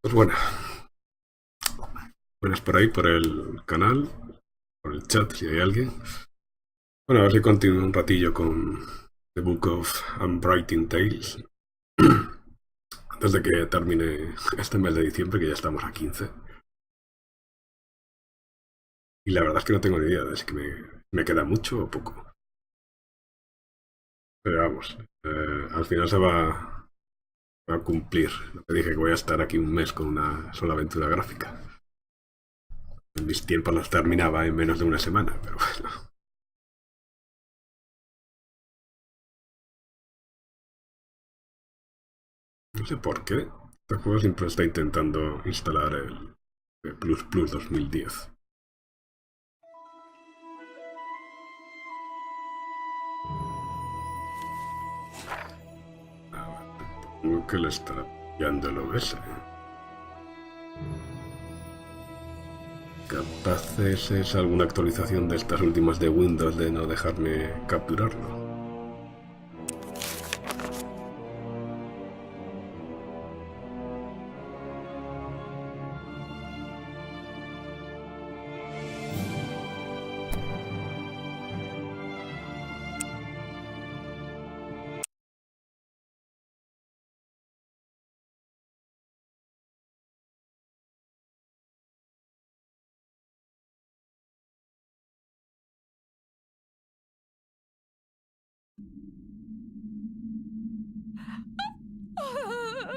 Pues bueno, buenas por ahí, por el canal, por el chat, si hay alguien. Bueno, a ver si continúo un ratillo con The Book of Unwritten Tales. Antes de que termine este mes de diciembre, que ya estamos a 15. Y la verdad es que no tengo ni idea de si me queda mucho o poco. Pero vamos, al final va a cumplir lo que dije, que voy a estar aquí un mes con una sola aventura gráfica. En mis tiempos las terminaba en menos de una semana, pero bueno. No sé por qué. Este juego siempre está intentando instalar el Plus Plus 2010. Supongo que le está pillando el OBS. Capaz es alguna actualización de estas últimas de Windows de no dejarme capturarlo.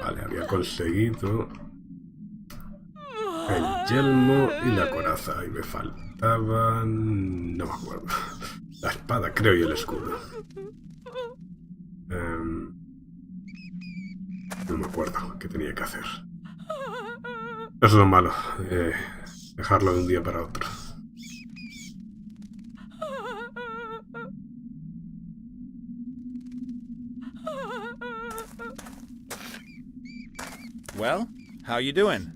Vale, había conseguido el yelmo y la coraza y me faltaban... no me acuerdo. La espada, creo, y el escudo. No me acuerdo qué tenía que hacer. Eso es lo malo, dejarlo de un día para otro. Well, how you doing?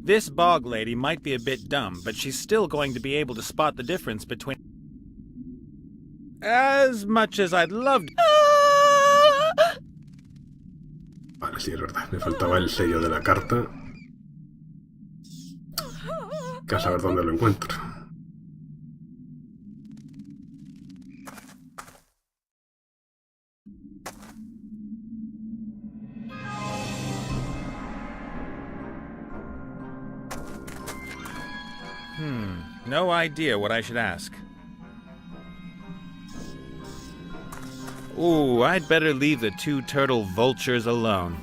This bog lady might be a bit dumb, but she's still going to be able to spot the difference between... As much as I'd love to... Vale, sí, es verdad. Me faltaba el sello de la carta. Que a saber dónde lo encuentro. No idea what I should ask. Ooh, I'd better leave the two turtle vultures alone.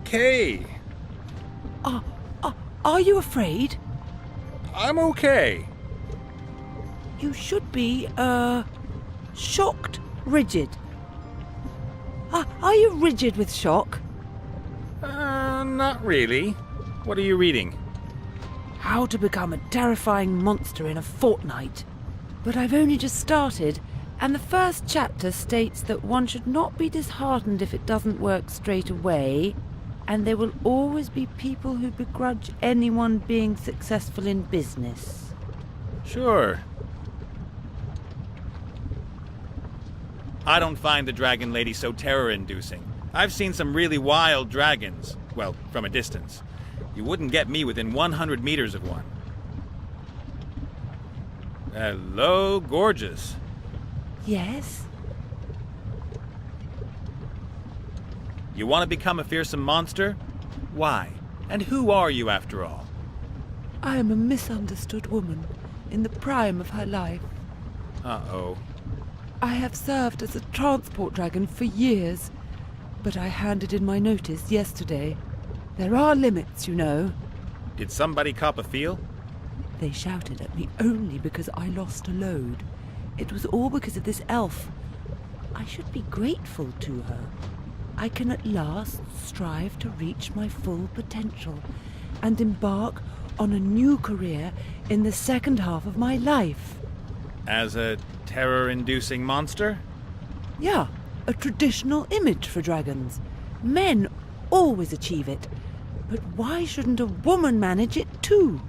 Okay. Are you afraid? I'm okay. You should be, shocked, rigid. Are you rigid with shock? Not really. What are you reading? How to become a terrifying monster in a fortnight. But I've only just started, and the first chapter states that one should not be disheartened if it doesn't work straight away, and there will always be people who begrudge anyone being successful in business. Sure. I don't find the dragon lady so terror-inducing. I've seen some really wild dragons. Well, from a distance. You wouldn't get me within 100 meters of one. Hello, gorgeous. Yes? You want to become a fearsome monster? Why? And who are you, after all? I am a misunderstood woman in the prime of her life. Uh-oh. I have served as a transport dragon for years, but I handed in my notice yesterday. There are limits, you know. Did somebody cop a feel? They shouted at me only because I lost a load. It was all because of this elf. I should be grateful to her. I can at last strive to reach my full potential and embark on a new career in the second half of my life. As a terror-inducing monster? Yeah, a traditional image for dragons. Men always achieve it. But why shouldn't a woman manage it too?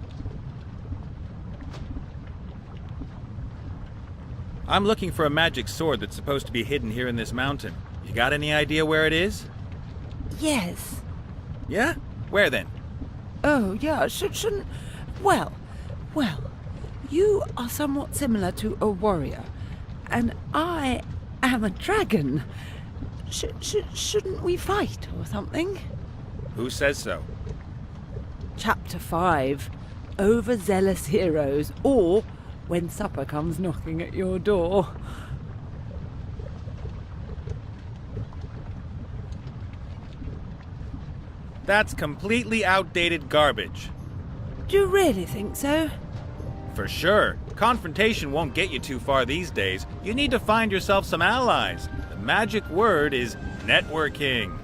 I'm looking for a magic sword that's supposed to be hidden here in this mountain. You got any idea where it is? Yes. Yeah? Where then? Oh, yeah, shouldn't... Well, you are somewhat similar to a warrior, and I am a dragon. Shouldn't we fight or something? Who says so? Chapter 5, Overzealous Heroes, or When Supper Comes Knocking at Your Door. That's completely outdated garbage. Do you really think so? For sure. Confrontation won't get you too far these days. You need to find yourself some allies. The magic word is networking.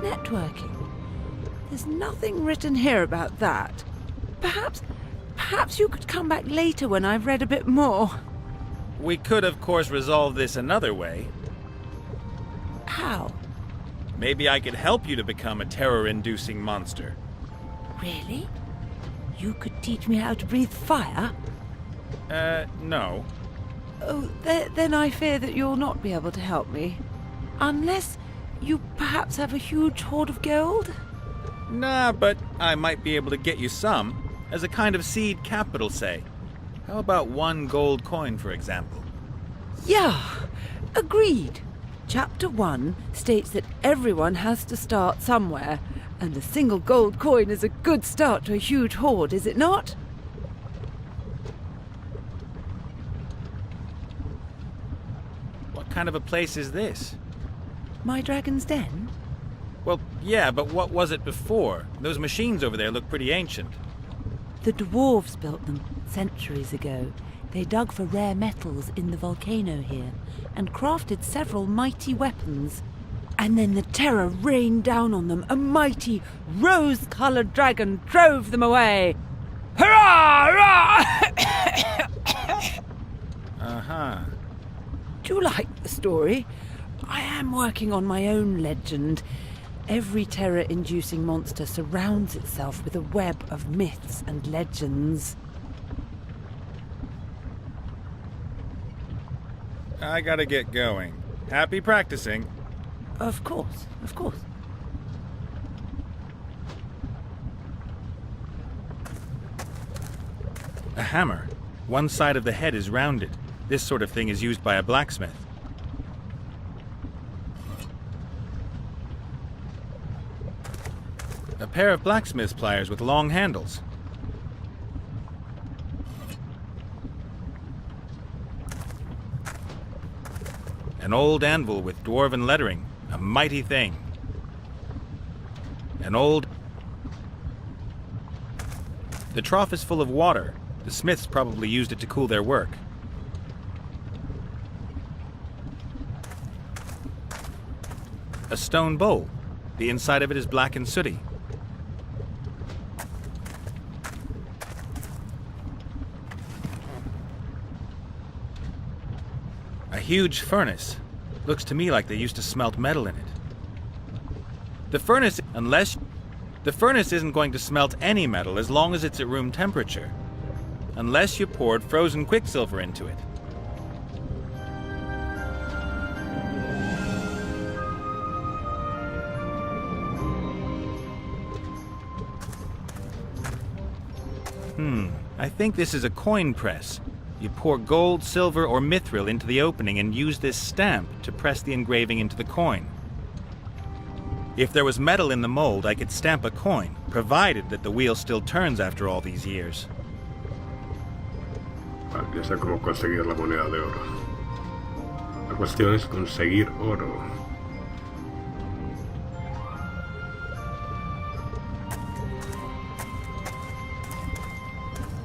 Networking? There's nothing written here about that. Perhaps you could come back later when I've read a bit more. We could, of course, resolve this another way. How? Maybe I could help you to become a terror-inducing monster. Really? You could teach me how to breathe fire? No. Oh, then I fear that you'll not be able to help me. Unless you perhaps have a huge hoard of gold? Nah, but I might be able to get you some. As a kind of seed capital, say. How about 1 gold coin, for example? Yeah, agreed. Chapter 1 states that everyone has to start somewhere, and a single gold coin is a good start to a huge hoard, is it not? What kind of a place is this? My dragon's den? Well, yeah, but what was it before? Those machines over there look pretty ancient. The dwarves built them centuries ago. They dug for rare metals in the volcano here and crafted several mighty weapons. And then the terror rained down on them. A mighty, rose-colored dragon drove them away. Hurrah! Hurrah! Uh-huh. Do you like the story? I am working on my own legend. Every terror-inducing monster surrounds itself with a web of myths and legends. I gotta get going. Happy practicing. Of course, of course. A hammer. One side of the head is rounded. This sort of thing is used by a blacksmith. A pair of blacksmith's pliers with long handles. An old anvil with dwarven lettering. A mighty thing. The trough is full of water. The smiths probably used it to cool their work. A stone bowl. The inside of it is black and sooty. A huge furnace. Looks to me like they used to smelt metal in it. The furnace isn't going to smelt any metal as long as it's at room temperature. Unless you poured frozen quicksilver into it. I think this is a coin press. You pour gold, silver, or mithril into the opening and use this stamp to press the engraving into the coin. If there was metal in the mold, I could stamp a coin, provided that the wheel still turns after all these years. Vale, ya sé cómo conseguir la moneda de oro. La cuestión es conseguir oro.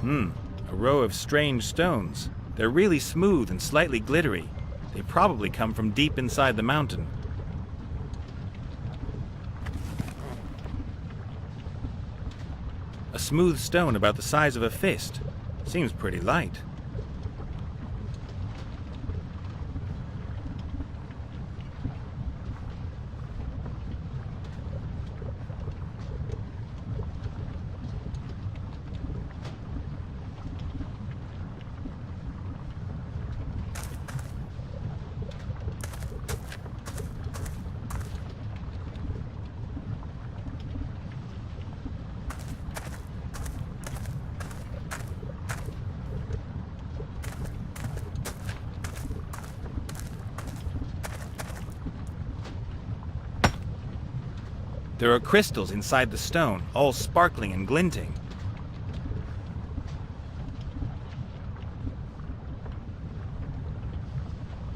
A row of strange stones. They're really smooth and slightly glittery. They probably come from deep inside the mountain. A smooth stone about the size of a fist. Seems pretty light. There are crystals inside the stone, all sparkling and glinting.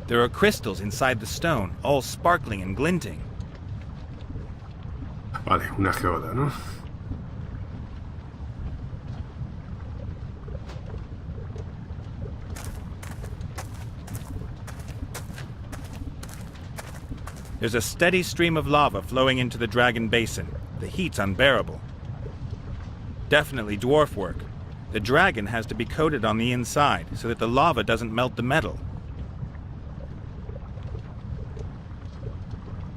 There are crystals inside the stone, all sparkling and glinting. Vale, una geoda, ¿no? There's a steady stream of lava flowing into the dragon basin. The heat's unbearable. Definitely dwarf work. The dragon has to be coated on the inside so that the lava doesn't melt the metal.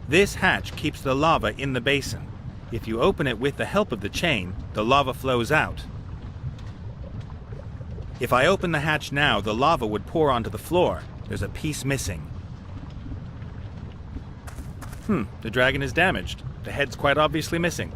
This hatch keeps the lava in the basin. If you open it with the help of the chain, the lava flows out. If I open the hatch now, the lava would pour onto the floor. There's a piece missing. The dragon is damaged. The head's quite obviously missing.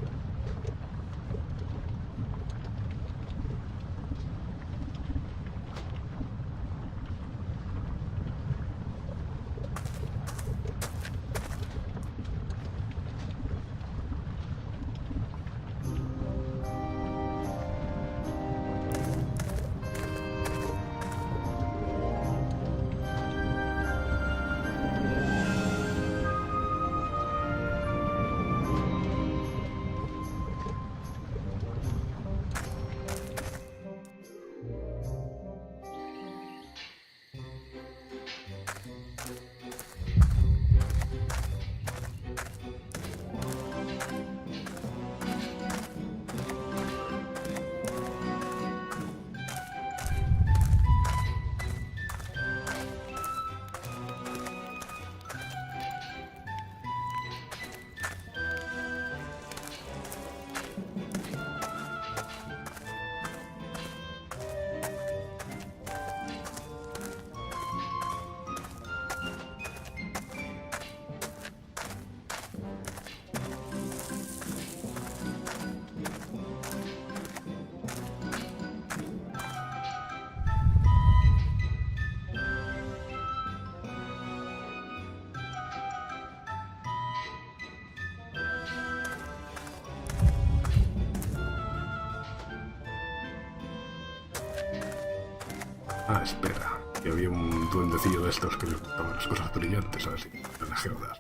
Ah, espera. Que había un duendecillo de estos que les gustaban las cosas brillantes, así, en las geodas.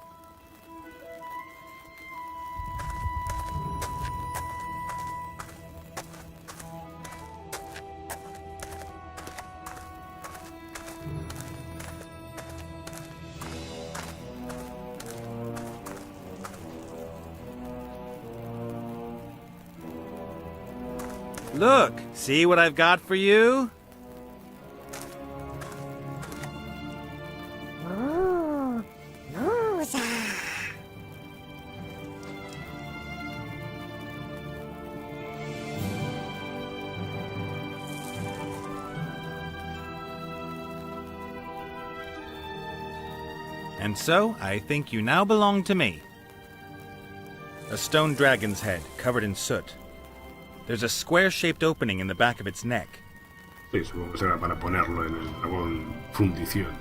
Look, see what I've got for you? And so, I think you now belong to me. A stone dragon's head, covered in soot. There's a square-shaped opening in the back of its neck. Sí, supongo que será para ponerlo en el dragón fundición.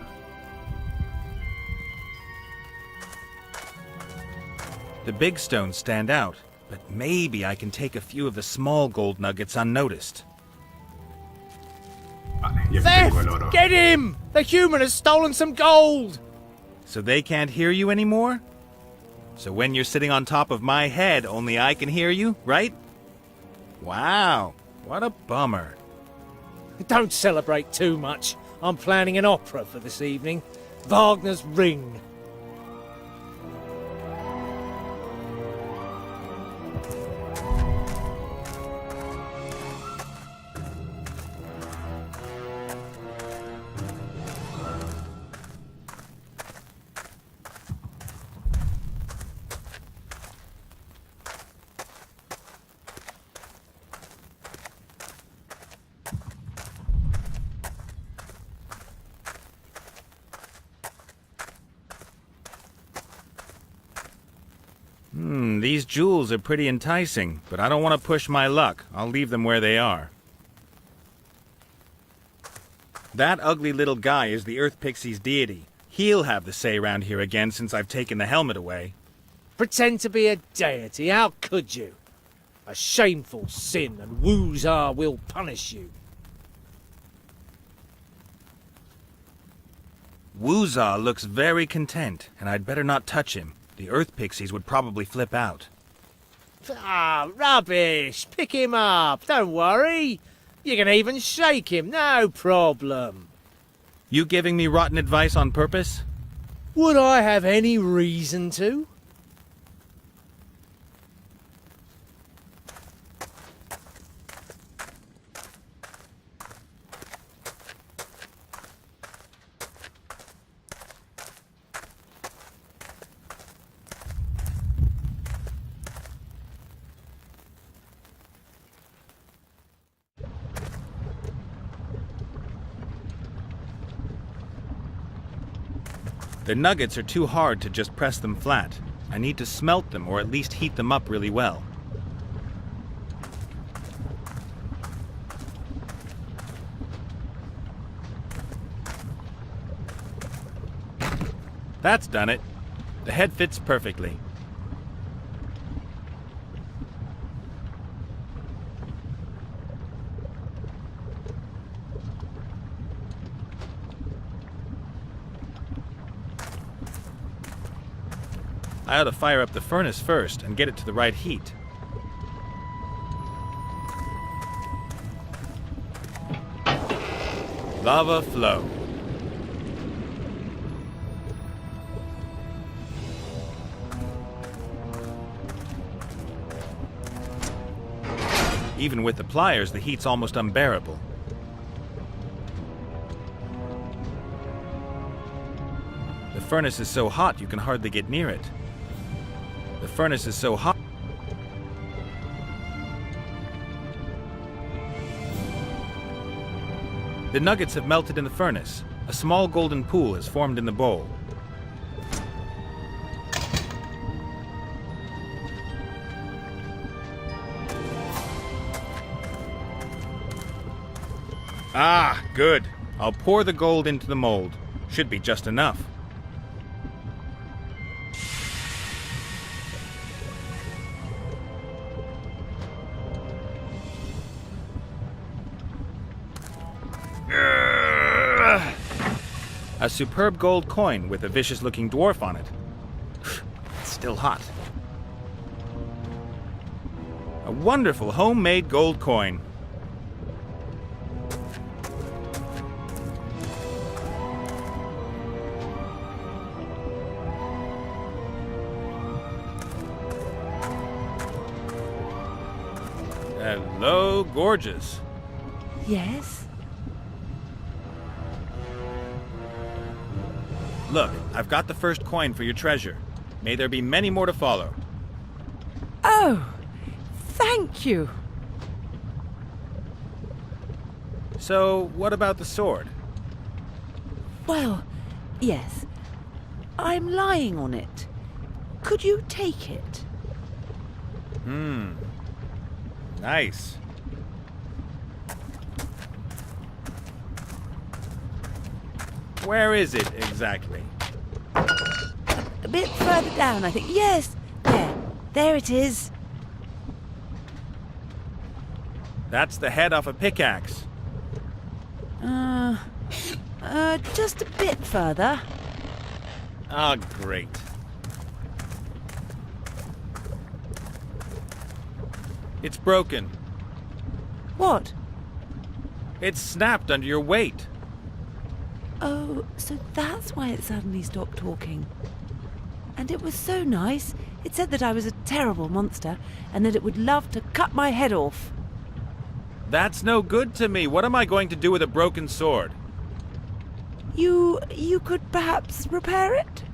The big stones stand out, but maybe I can take a few of the small gold nuggets unnoticed. Vale, ya que tengo el oro. Get him! The human has stolen some gold! So they can't hear you anymore? So when you're sitting on top of my head, only I can hear you, right? Wow, what a bummer. Don't celebrate too much. I'm planning an opera for this evening. Wagner's Ring. These jewels are pretty enticing, but I don't want to push my luck. I'll leave them where they are. That ugly little guy is the Earth Pixie's deity. He'll have the say round here again since I've taken the helmet away. Pretend to be a deity, how could you? A shameful sin, and Woozar will punish you. Woozar looks very content, and I'd better not touch him. The Earth Pixies would probably flip out. Ah, rubbish! Pick him up, don't worry. You can even shake him, no problem. You giving me rotten advice on purpose? Would I have any reason to? The nuggets are too hard to just press them flat. I need to smelt them or at least heat them up really well. That's done it. The head fits perfectly. I ought to fire up the furnace first and get it to the right heat. Lava flow. Even with the pliers, the heat's almost unbearable. The furnace is so hot you can hardly get near it. The furnace is so hot. The nuggets have melted in the furnace. A small golden pool has formed in the bowl. Ah, good. I'll pour the gold into the mold. Should be just enough. A superb gold coin with a vicious-looking dwarf on it. It's still hot. A wonderful homemade gold coin. Hello, gorgeous. Yes? Look, I've got the first coin for your treasure. May there be many more to follow. Oh, thank you. So, what about the sword? Well, yes. I'm lying on it. Could you take it? Nice. Where is it exactly? A bit further down, I think. Yes, there it is. That's the head off a pickaxe. Just a bit further. Ah, great. It's broken. What? It snapped under your weight. Oh, so that's why it suddenly stopped talking. And it was so nice. It said that I was a terrible monster and that it would love to cut my head off. That's no good to me. What am I going to do with a broken sword? You could perhaps repair it?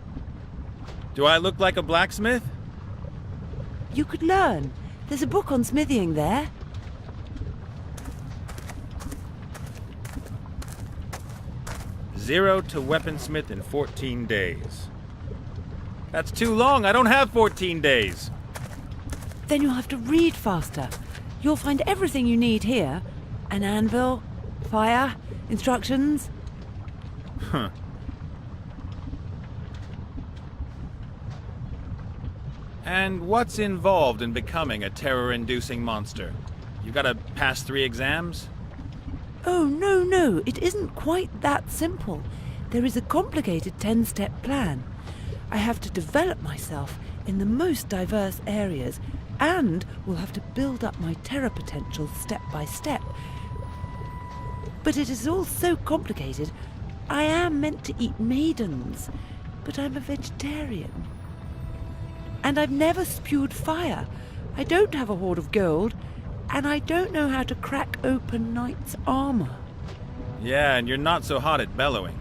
Do I look like a blacksmith? You could learn. There's a book on smithying there. Zero to weaponsmith in 14 days. That's too long. I don't have 14 days. Then you'll have to read faster. You'll find everything you need here. An anvil, fire, instructions. Huh. And what's involved in becoming a terror-inducing monster? You gotta pass 3 exams? Oh, no, it isn't quite that simple. There is a complicated 10-step plan. I have to develop myself in the most diverse areas and will have to build up my terror potential step by step. But it is all so complicated. I am meant to eat maidens, but I'm a vegetarian. And I've never spewed fire. I don't have a hoard of gold, and I don't know how to crack open knights' armor. Yeah, and you're not so hot at bellowing.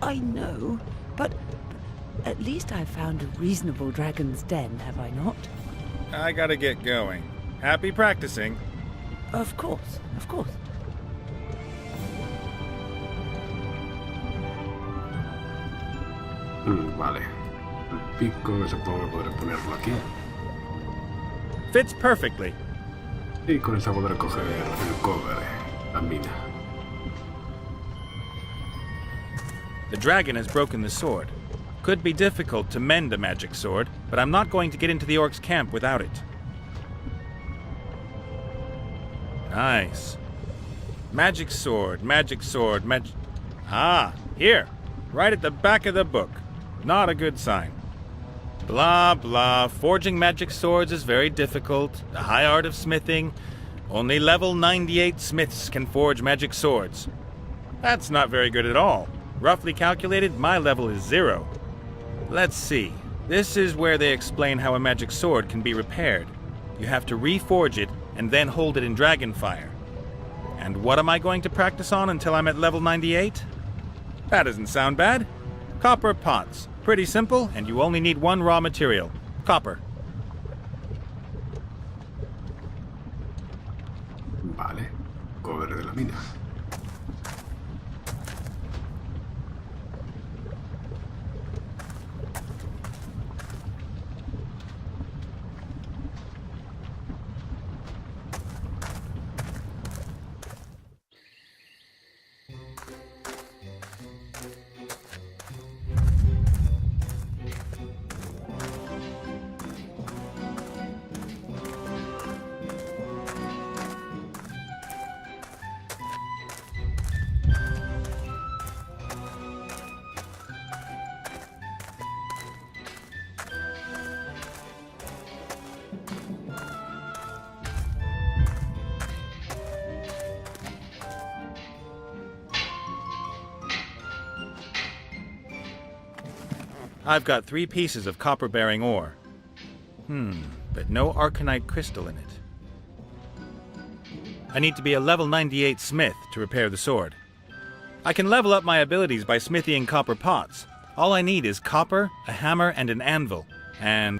I know, but at least I've found a reasonable dragon's den, have I not? I gotta get going. Happy practicing. Of course, of course. Vale. El pico, supongo que podré ponerlo aquí. Fits perfectly. Y con esta podré coger el cobre, la mina. The dragon has broken the sword. Could be difficult to mend a magic sword, but I'm not going to get into the orc's camp without it. Nice. Magic sword, Ah, here. Right at the back of the book. Not a good sign. Blah, blah. Forging magic swords is very difficult. The high art of smithing. Only level 98 smiths can forge magic swords. That's not very good at all. Roughly calculated, my level is 0. Let's see. This is where they explain how a magic sword can be repaired. You have to reforge it and then hold it in dragonfire. And what am I going to practice on until I'm at level 98? That doesn't sound bad. Copper pots. Pretty simple, and you only need 1 raw material. Copper. Vale. Cobre de la mina. I've got 3 pieces of copper-bearing ore. But no arcanite crystal in it. I need to be a level 98 smith to repair the sword. I can level up my abilities by smithying copper pots. All I need is copper, a hammer, and an anvil. And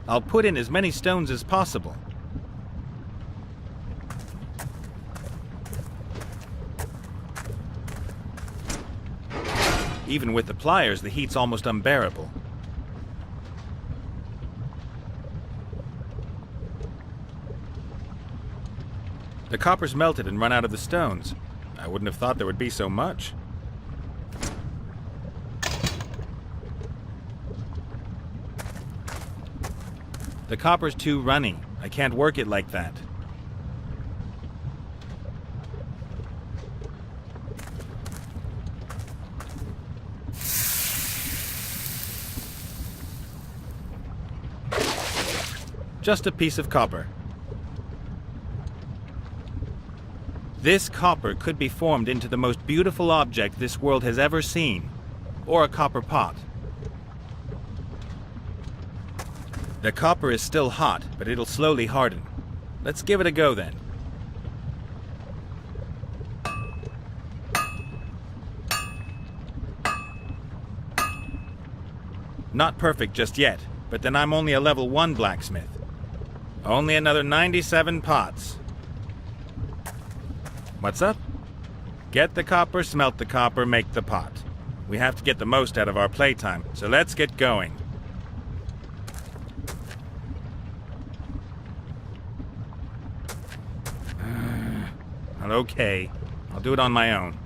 I'll put in as many stones as possible. Even with the pliers, the heat's almost unbearable. The copper's melted and run out of the stones. I wouldn't have thought there would be so much. The copper's too runny. I can't work it like that. Just a piece of copper. This copper could be formed into the most beautiful object this world has ever seen, or a copper pot. The copper is still hot, but it'll slowly harden. Let's give it a go then. Not perfect just yet, but then I'm only a level 1 blacksmith. Only another 97 pots. What's up? Get the copper, smelt the copper, make the pot. We have to get the most out of our playtime, so let's get going. Okay, I'll do it on my own.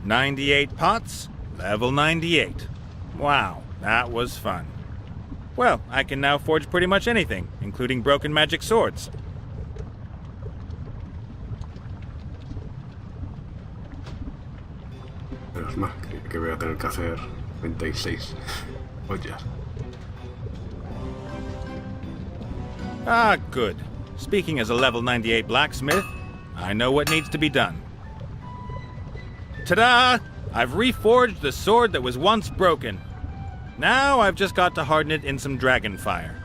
"98 pots, level 98. Wow, that was fun. Well, I can now forge pretty much anything, including broken magic swords. Menos mal, que voy a tener que hacer 26 ollas. Ah, good. Speaking as a level 98 blacksmith, I know what needs to be done. Ta-da! I've reforged the sword that was once broken. Now I've just got to harden it in some dragon fire.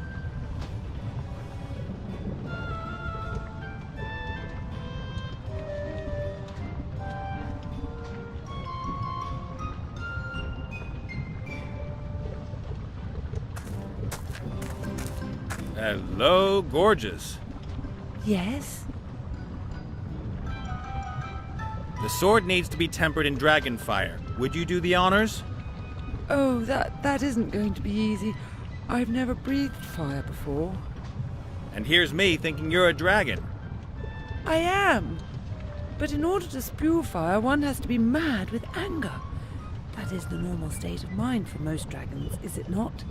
Hello, gorgeous. Yes? The sword needs to be tempered in dragon fire. Would you do the honors? Oh, that isn't going to be easy. I've never breathed fire before. And here's me thinking you're a dragon. I am. But in order to spew fire, one has to be mad with anger. That is the normal state of mind for most dragons, is it not?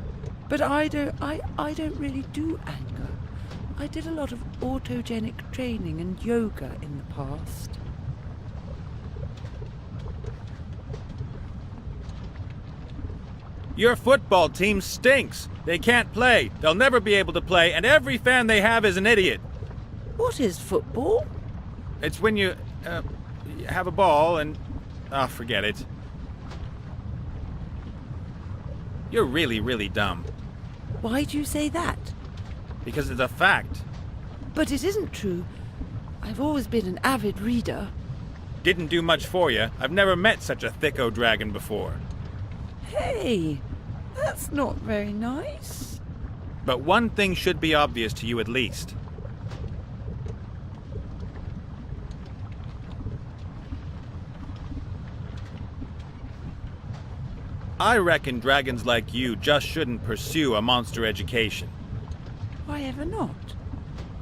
But I don't really do anger. I did a lot of autogenic training and yoga in the past. Your football team stinks. They can't play. They'll never be able to play, and every fan they have is an idiot. What is football? It's when you have a ball and... oh, forget it. You're really, really dumb. Why do you say that? Because it's a fact. But it isn't true. I've always been an avid reader. Didn't do much for you. I've never met such a thicko dragon before. Hey, that's not very nice. But one thing should be obvious to you at least. I reckon dragons like you just shouldn't pursue a monster education. Why ever not?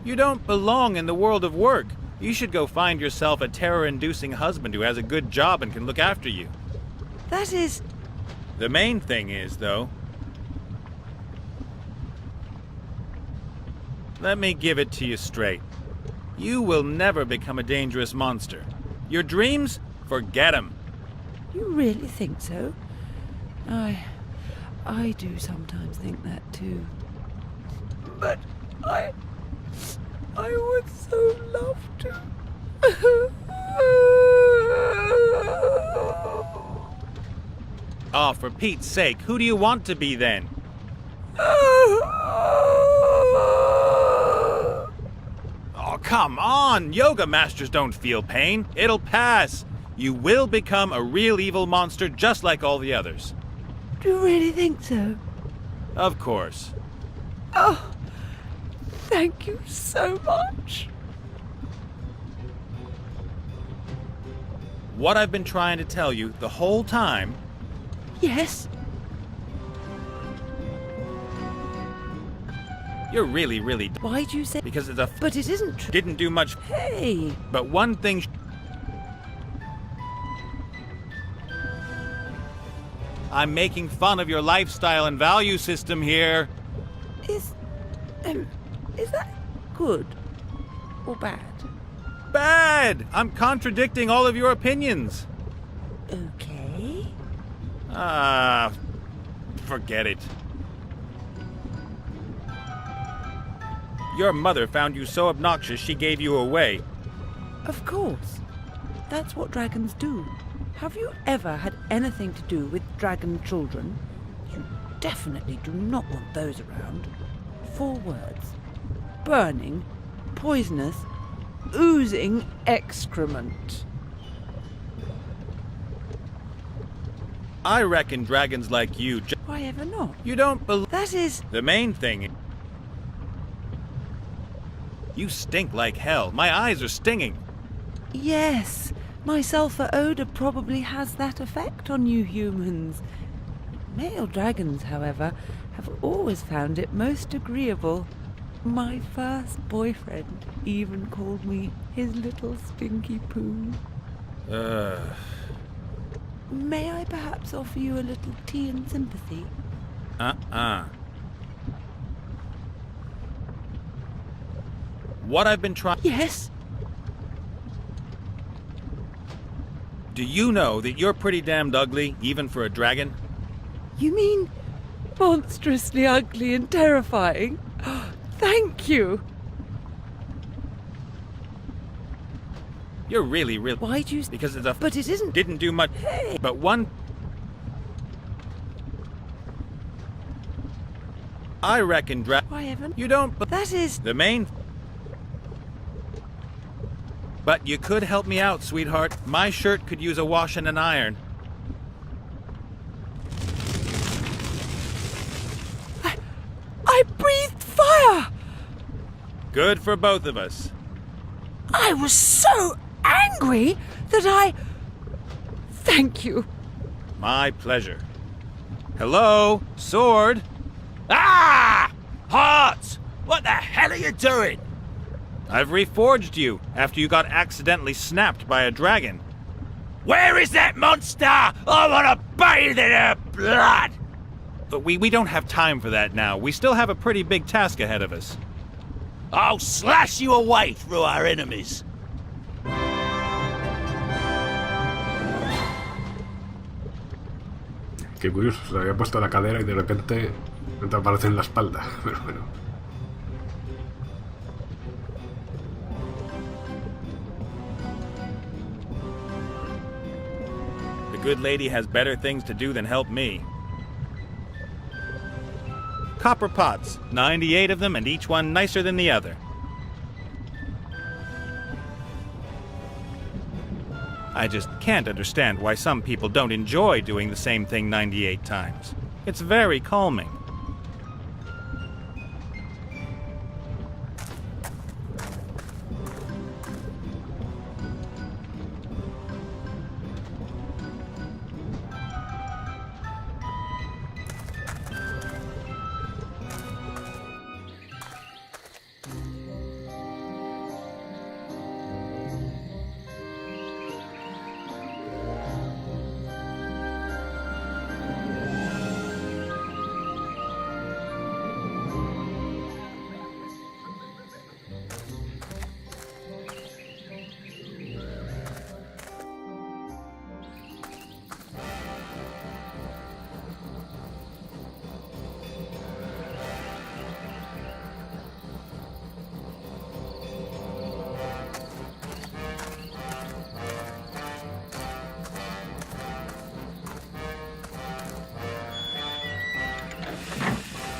You don't belong in the world of work. You should go find yourself a terror-inducing husband who has a good job and can look after you. That is... The main thing is, though... Let me give it to you straight. You will never become a dangerous monster. Your dreams? Forget them. You really think so? I do sometimes think that too. But I would so love to. Oh, for Pete's sake, who do you want to be then? Oh, come on! Yoga masters don't feel pain. It'll pass. You will become a real evil monster just like all the others. Do you really think so? Of course. Oh, thank you so much. What I've been trying to tell you the whole time... Yes? You're really, really... Why do you say... Because it's a... But it isn't true. Didn't do much... Hey! But one thing... I'm making fun of your lifestyle and value system here. Is that good or bad? bad! I'm contradicting all of your opinions. Okay. Forget it. Your mother found you so obnoxious she gave you away. Of course. That's what dragons do. Have you ever had anything to do with dragon children? You definitely do not want those around. 4 words. Burning, poisonous, oozing excrement. I reckon dragons like you Why ever not? You don't believe... That is... The main thing... You stink like hell. My eyes are stinging. Yes, my sulfur odor probably has that effect on you humans. Male dragons, however, have always found it most agreeable. My first boyfriend even called me his little stinky poo. May I perhaps offer you a little tea and sympathy? What I've been trying... Yes? Do you know that you're pretty damned ugly, even for a dragon? You mean monstrously ugly and terrifying? Thank you! You're really... Why do you... Because it's a... But it isn't... Didn't do much... Hey. But one... I reckon Why, Evan? You don't... But That is... the main... But you could help me out, sweetheart. My shirt could use a wash and an iron. I breathed fire! Good for both of us. I was so angry that I... Thank you. My pleasure. Hello? Sword? Ah! Heart! What the hell are you doing? I've reforged you after you got accidentally snapped by a dragon. Where is that monster? I want to bathe in her blood! But we don't have time for that now. We still have a pretty big task ahead of us. I'll slash you away through our enemies. Qué curioso, se le había puesto la cadera y de repente te aparece en la espalda, pero bueno. The good lady has better things to do than help me. Copper pots, 98 of them, and each one nicer than the other. I just can't understand why some people don't enjoy doing the same thing 98 times. It's very calming.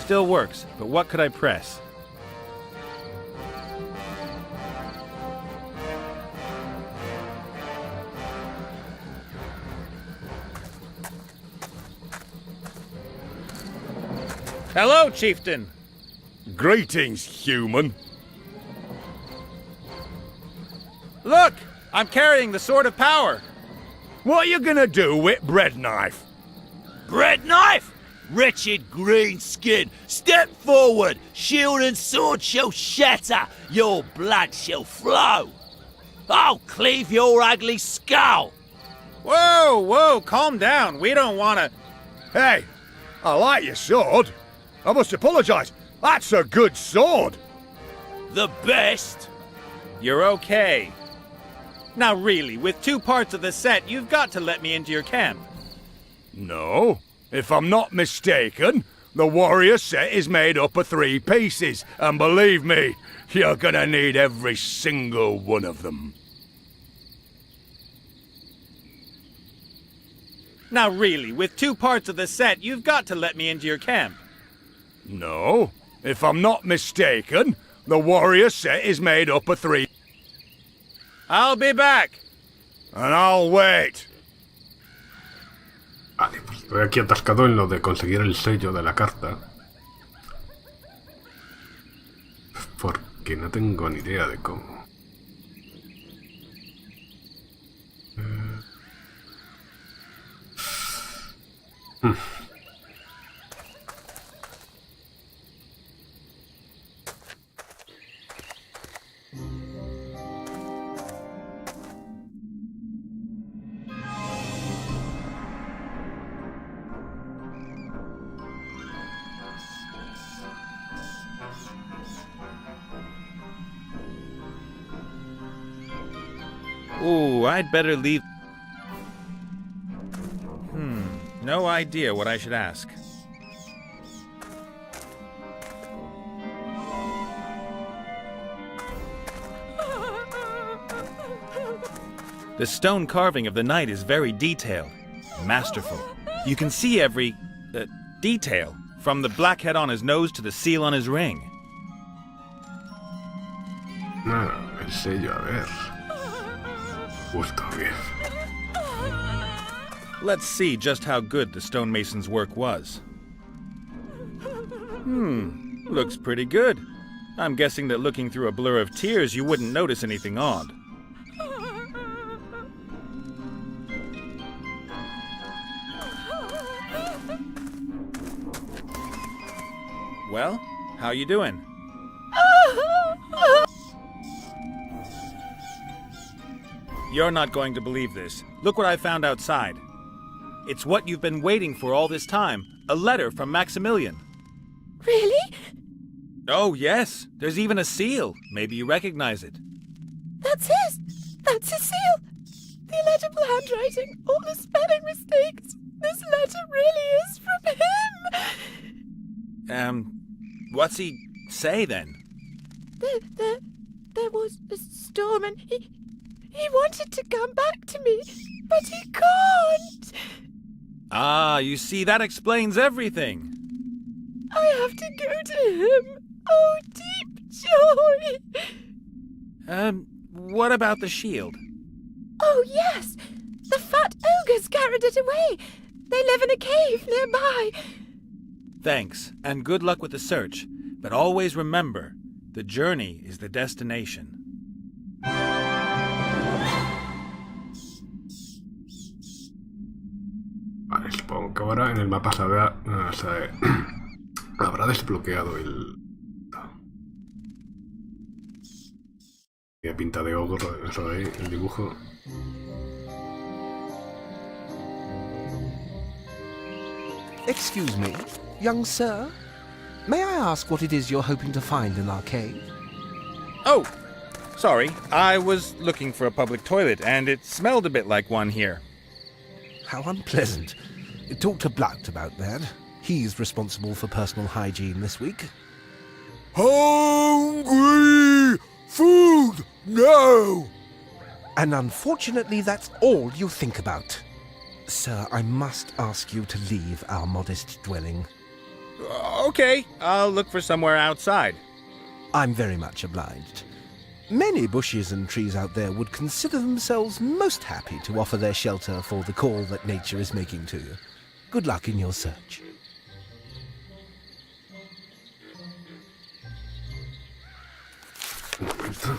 Still works, but what could I press? Hello, chieftain! Greetings, human. Look! I'm carrying the Sword of Power! What are you gonna do with bread knife? Bread knife? Wretched green skin, step forward, shield and sword shall shatter, your blood shall flow. I'll cleave your ugly skull. Whoa, calm down. We don't want to... Hey, I like your sword. I must apologize. That's a good sword. The best. You're okay. Now really, with 2 parts of the set, you've got to let me into your camp. No. If I'm not mistaken, the warrior set is made up of 3 pieces, and believe me, you're gonna need every single one of them. Now really, with 2 parts of the set, you've got to let me into your camp. No. If I'm not mistaken, the warrior set is made up of 3... I'll be back. And I'll wait. Vale, pues estoy aquí atascado en lo de conseguir el sello de la carta. Porque no tengo ni idea de cómo. Ooh, I'd better leave. No idea what I should ask. The stone carving of the knight is very detailed, masterful. You can see every detail, from the blackhead on his nose to the seal on his ring. Ah, el sello, a ver. Justo bien. Let's see just how good the stonemason's work was. Looks pretty good. I'm guessing that looking through a blur of tears, you wouldn't notice anything odd. Well, how you doing? You're not going to believe this. Look what I found outside. It's what you've been waiting for all this time. A letter from Maximilian. Really? Oh, yes. There's even a seal. Maybe you recognize it. That's his! That's his seal! The illegible handwriting, all the spelling mistakes. This letter really is from him! What's he say then? There was a storm and he wanted to come back to me, but he can't! Ah, you see, that explains everything. I have to go to him. Oh, deep joy! What about the shield? Oh, yes! The fat ogres carried it away. They live in a cave nearby. Thanks, and good luck with the search. But always remember, the journey is the destination. Vale, supongo que ahora en el mapa habrá desbloqueado el... Tiene pinta de ogro, eso ahí, el dibujo. Excuse me, young sir. May I ask what it is you're hoping to find in our cave? Oh, sorry. I was looking for a public toilet, and it smelled a bit like one here. How unpleasant. Talk to Blatt about that. He's responsible for personal hygiene this week. Hungry! Food! No! And unfortunately, that's all you think about. Sir, I must ask you to leave our modest dwelling. Okay, I'll look for somewhere outside. I'm very much obliged. Many bushes and trees out there would consider themselves most happy to offer their shelter for the call that nature is making to you. Good luck in your search. Un momento.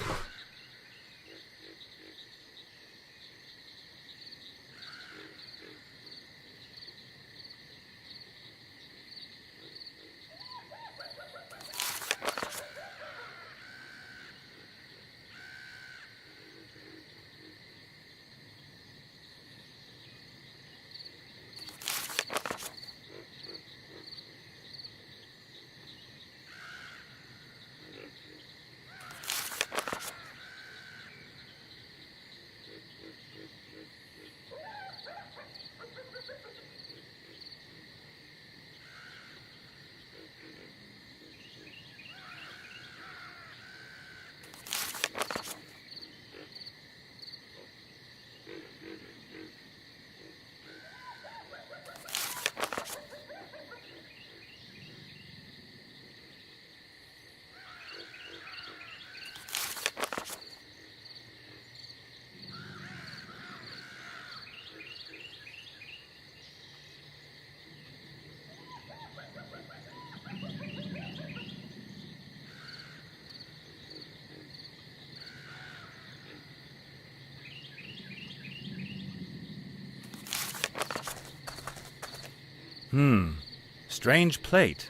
Strange plate.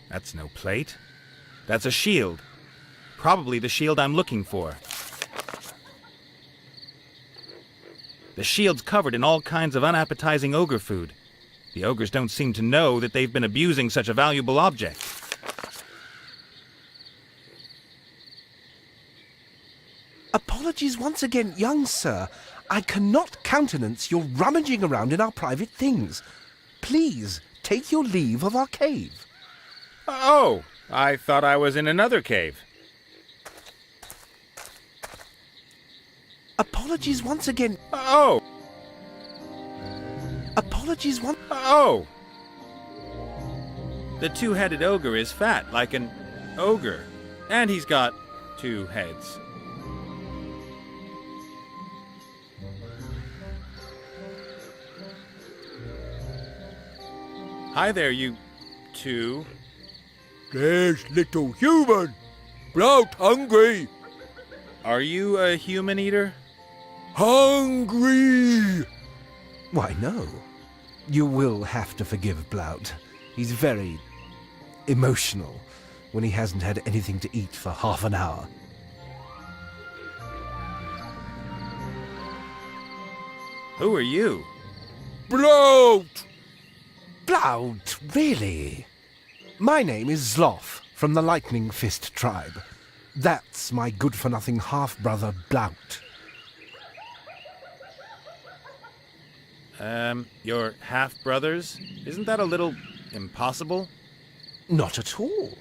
That's no plate. That's a shield. Probably the shield I'm looking for. The shield's covered in all kinds of unappetizing ogre food. The ogres don't seem to know that they've been abusing such a valuable object. Apologies once again, young sir. I cannot countenance your rummaging around in our private things. Please, take your leave of our cave. Oh, I thought I was in another cave. Apologies once again. Oh! Apologies once... Oh! The two-headed ogre is fat, like an ogre. And he's got 2 heads. Hi there, you 2. There's little human. Blout hungry. Are you a human eater? Hungry. Why, no. You will have to forgive Blout. He's very emotional when he hasn't had anything to eat for half an hour. Who are you? Blout. Blout, really? My name is Zloff, from the Lightning Fist tribe. That's my good-for-nothing half-brother, Blout. Your half-brothers? Isn't that a little impossible? Not at all.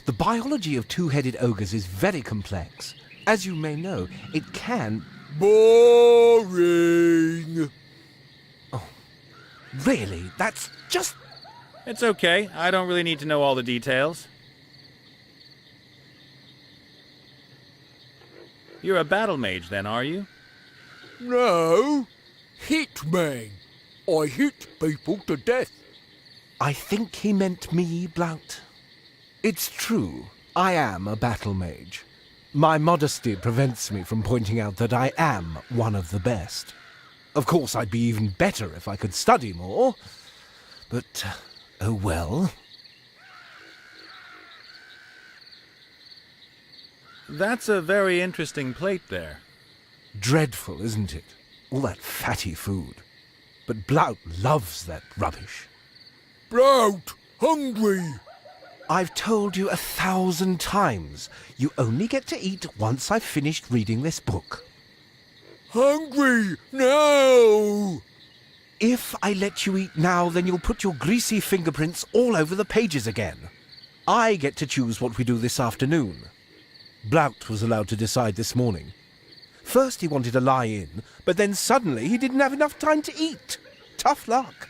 The biology of two-headed ogres is very complex. As you may know, it can... Boring. Really, that's just... It's okay. I don't really need to know all the details. You're a battle mage then, are you? No. Hitman. I hit people to death. I think he meant me, Blout. It's true, I am a battle mage. My modesty prevents me from pointing out that I am one of the best. Of course, I'd be even better if I could study more. But, oh well. That's a very interesting plate there. Dreadful, isn't it? All that fatty food. But Blout loves that rubbish. Blout. Hungry. I've told you 1,000 times. You only get to eat once I've finished reading this book. Hungry. No. If I let you eat now, then you'll put your greasy fingerprints all over the pages again. I get to choose what we do this afternoon. Blout was allowed to decide this morning. First he wanted to lie in, but then suddenly he didn't have enough time to eat. Tough luck.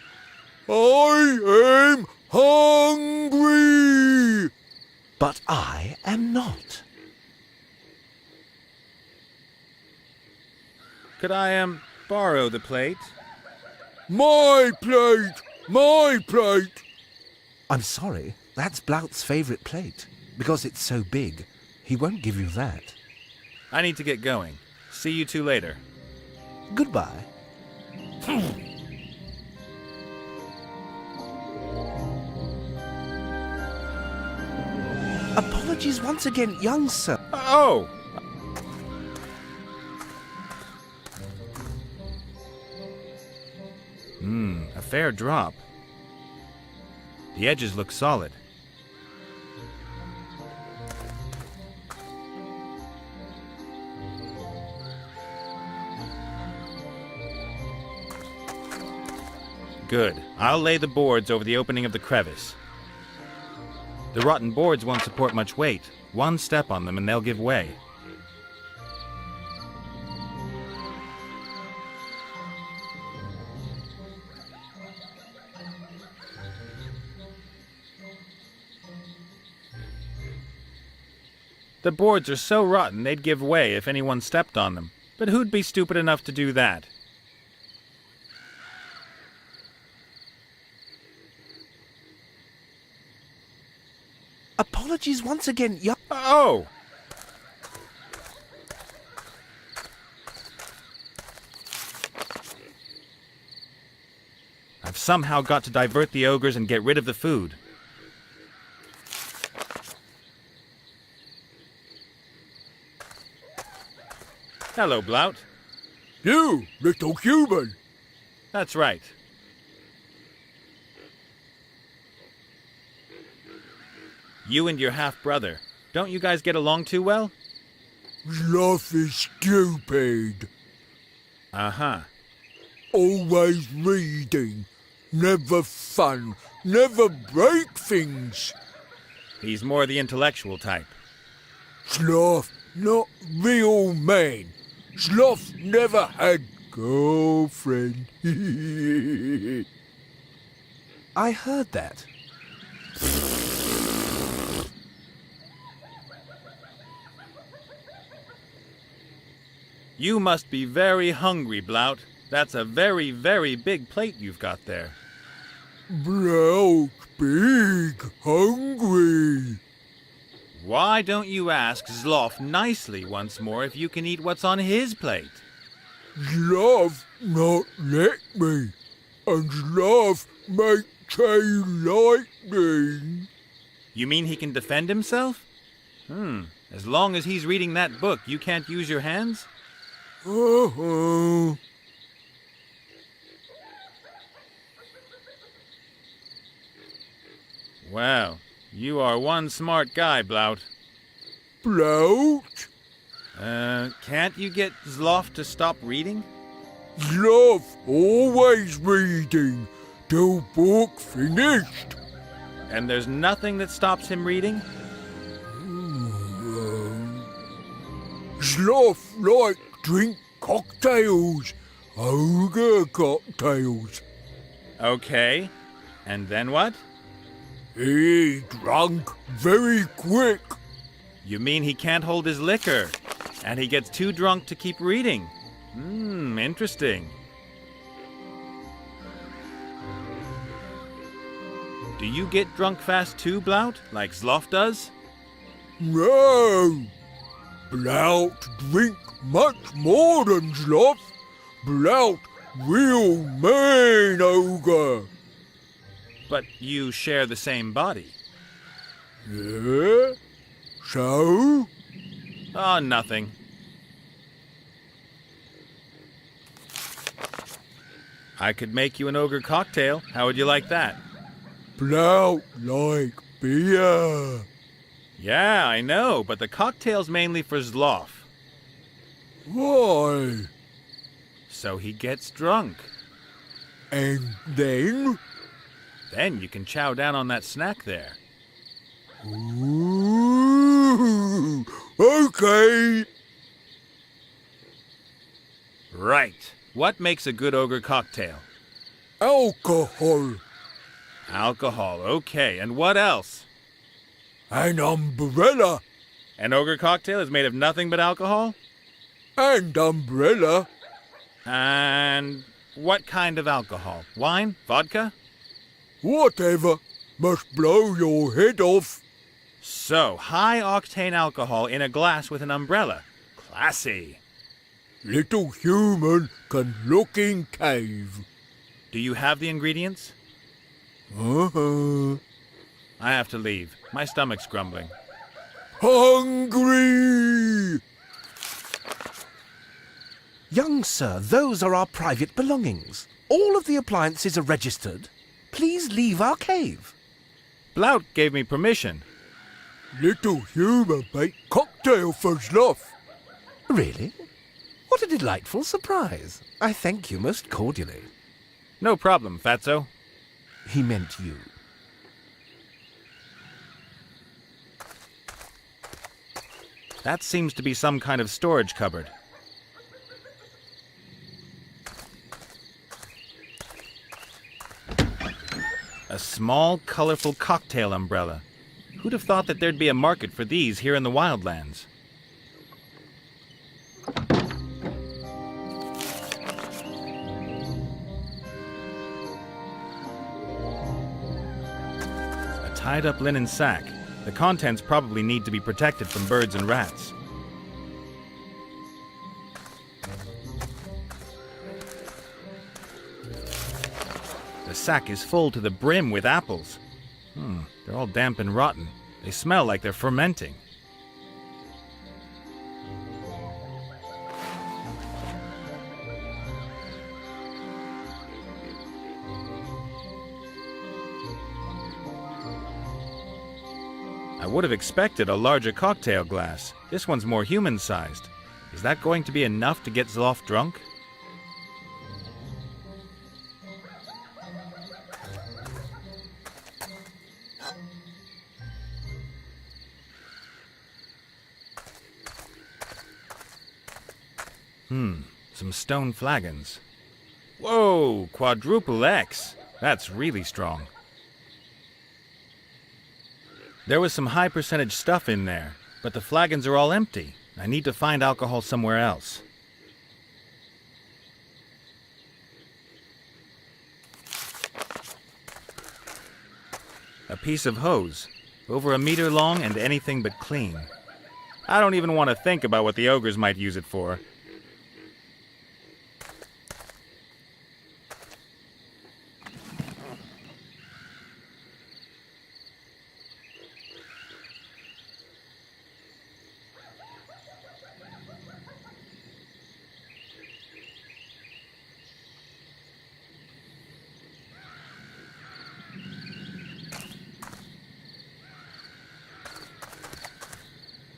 I am hungry. But I am not. Could I, borrow the plate? My plate. My plate. I'm sorry, that's Blout's favourite plate. Because it's so big, he won't give you that. I need to get going. See you 2 later. Goodbye. Apologies once again, young sir. Oh! A fair drop. The edges look solid. Good. I'll lay the boards over the opening of the crevice. The rotten boards won't support much weight. One step on them and they'll give way. The boards are so rotten they'd give way if anyone stepped on them. But who'd be stupid enough to do that? Apologies once again, young... Oh! I I've somehow got to divert the ogres and get rid of the food. Hello, Blout. You, little human. That's right. You and your half-brother. Don't you guys get along too well? Sloth is stupid. Uh-huh. Always reading. Never fun. Never break things. He's more the intellectual type. Sloth, not real man. Sloth never had girlfriend. I heard that. You must be very hungry, Blout. That's a very, very big plate you've got there. Blout big, hungry. Why don't you ask Zloff nicely once more if you can eat what's on his plate? Sloth not let me. And Sloth make say lightning. You mean he can defend himself? As long as he's reading that book, you can't use your hands? Uh-huh. Well, you are one smart guy, Blout. Blout? Can't you get Zloff to stop reading? Sloth always reading till book finished. And there's nothing that stops him reading? Sloth like drink cocktails, ogre cocktails. Okay. And then what? He drunk very quick. You mean he can't hold his liquor, and he gets too drunk to keep reading? Interesting. Do you get drunk fast too, Blout, like Zloff does? No. Blout drink much more than Sloth. Blout real mean ogre. But you share the same body. Yeah? So? Oh, nothing. I could make you an ogre cocktail. How would you like that? Blout like beer. Yeah, I know, but the cocktail's mainly for Zloff. Why? So he gets drunk. And then? Then you can chow down on that snack there. Ooh, okay. Right. What makes a good ogre cocktail? Alcohol. Alcohol, okay. And what else? An umbrella. An ogre cocktail is made of nothing but alcohol? And umbrella. And what kind of alcohol? Wine? Vodka? Whatever. Must blow your head off. So, high-octane alcohol in a glass with an umbrella. Classy. Little human can look in cave. Do you have the ingredients? Uh-huh. I have to leave. My stomach's grumbling. Hungry! Young sir, those are our private belongings. All of the appliances are registered. Please leave our cave. Blout gave me permission. Little human make cocktail for Sloth. Really? What a delightful surprise. I thank you most cordially. No problem, Fatso. He meant you. That seems to be some kind of storage cupboard. A small, colorful cocktail umbrella. Who'd have thought that there'd be a market for these here in the wildlands? A tied-up linen sack. The contents probably need to be protected from birds and rats. The The sack is full to the brim with apples. They're all damp and rotten. They smell like they're fermenting. I would have expected a larger cocktail glass. This one's more human-sized. Is that going to be enough to get Zloff drunk? Some stone flagons. Whoa, quadruple X. That's really strong. There was some high percentage stuff in there, but the flagons are all empty. I need to find alcohol somewhere else. A piece of hose, over a meter long and anything but clean. I don't even want to think about what the ogres might use it for.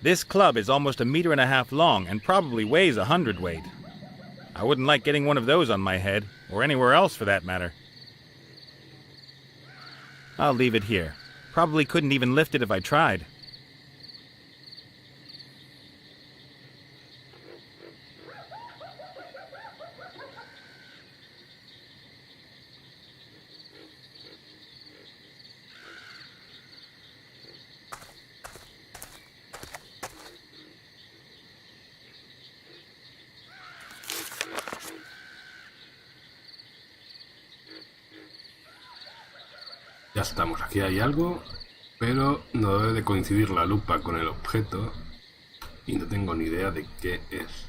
This club is almost 1.5 meters long and probably weighs 100 weight. I wouldn't like getting one of those on my head, or anywhere else for that matter. I'll leave it here. Probably couldn't even lift it if I tried. Ya estamos, aquí hay algo, pero no debe de coincidir la lupa con el objeto y no tengo ni idea de qué es.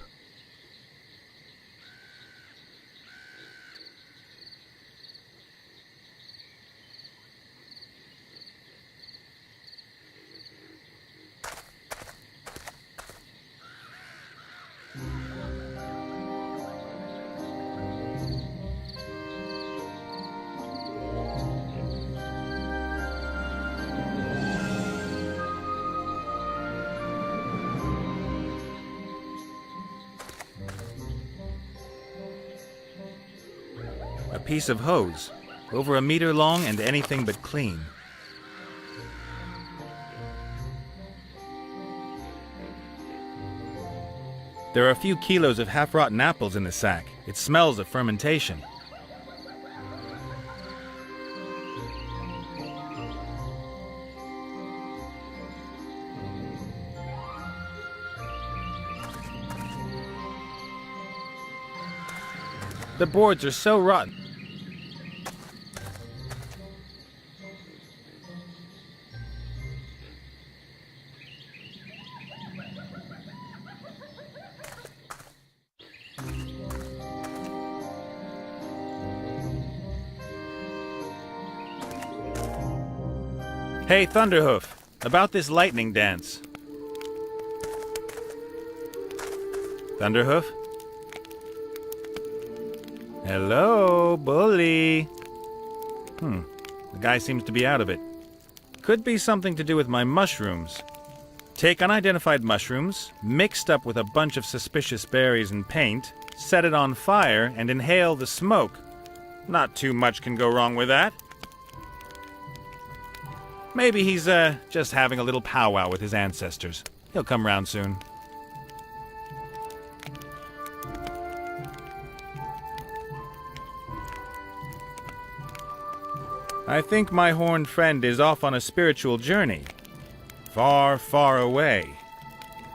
A piece of hose, over 1 meter long and anything but clean. There are a few kilos of half-rotten apples in the sack. It smells of fermentation. The boards are so rotten. Hey, Thunderhoof, about this lightning dance. Thunderhoof? Hello, bully. The guy seems to be out of it. Could be something to do with my mushrooms. Take unidentified mushrooms, mixed up with a bunch of suspicious berries and paint, set it on fire, and inhale the smoke. Not too much can go wrong with that. Maybe he's, just having a little powwow with his ancestors. He'll come round soon. I think my horned friend is off on a spiritual journey. Far, far away.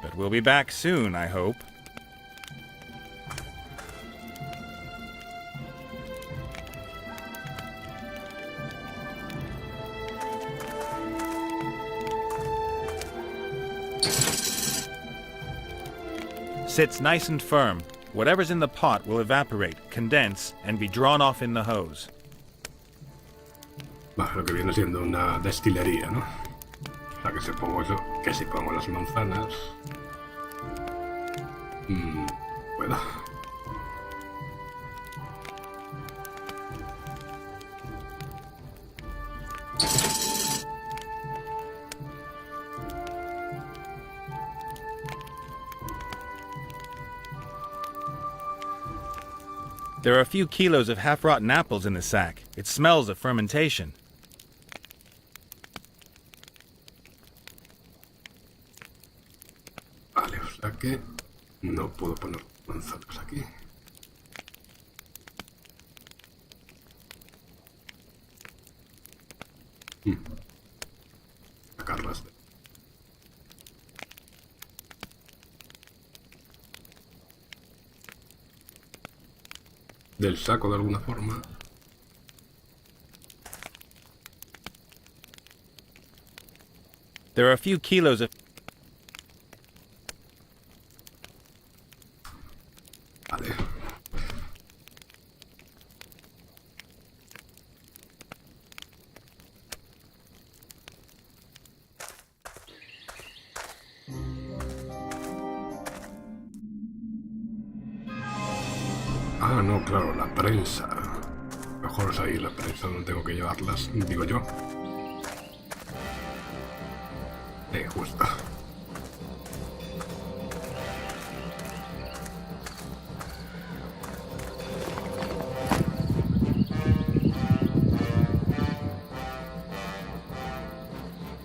But we'll be back soon, I hope. Sits nice and firm. Whatever's in the pot will evaporate, condense, and be drawn off in the hose. Vale, lo que viene siendo una destilería, ¿no? O sea, que si pongo eso, que si pongo las manzanas... puedo. There are a few kilos of half-rotten apples in the sack. It smells of fermentation. Vale, o sea que no puedo poner manzanas aquí. Sacarlas del saco de alguna forma. There are a few kilos of... Vale. Ah, no, claro, la prensa. Mejor es ahí, la prensa no tengo que llevarlas, digo yo. Justo.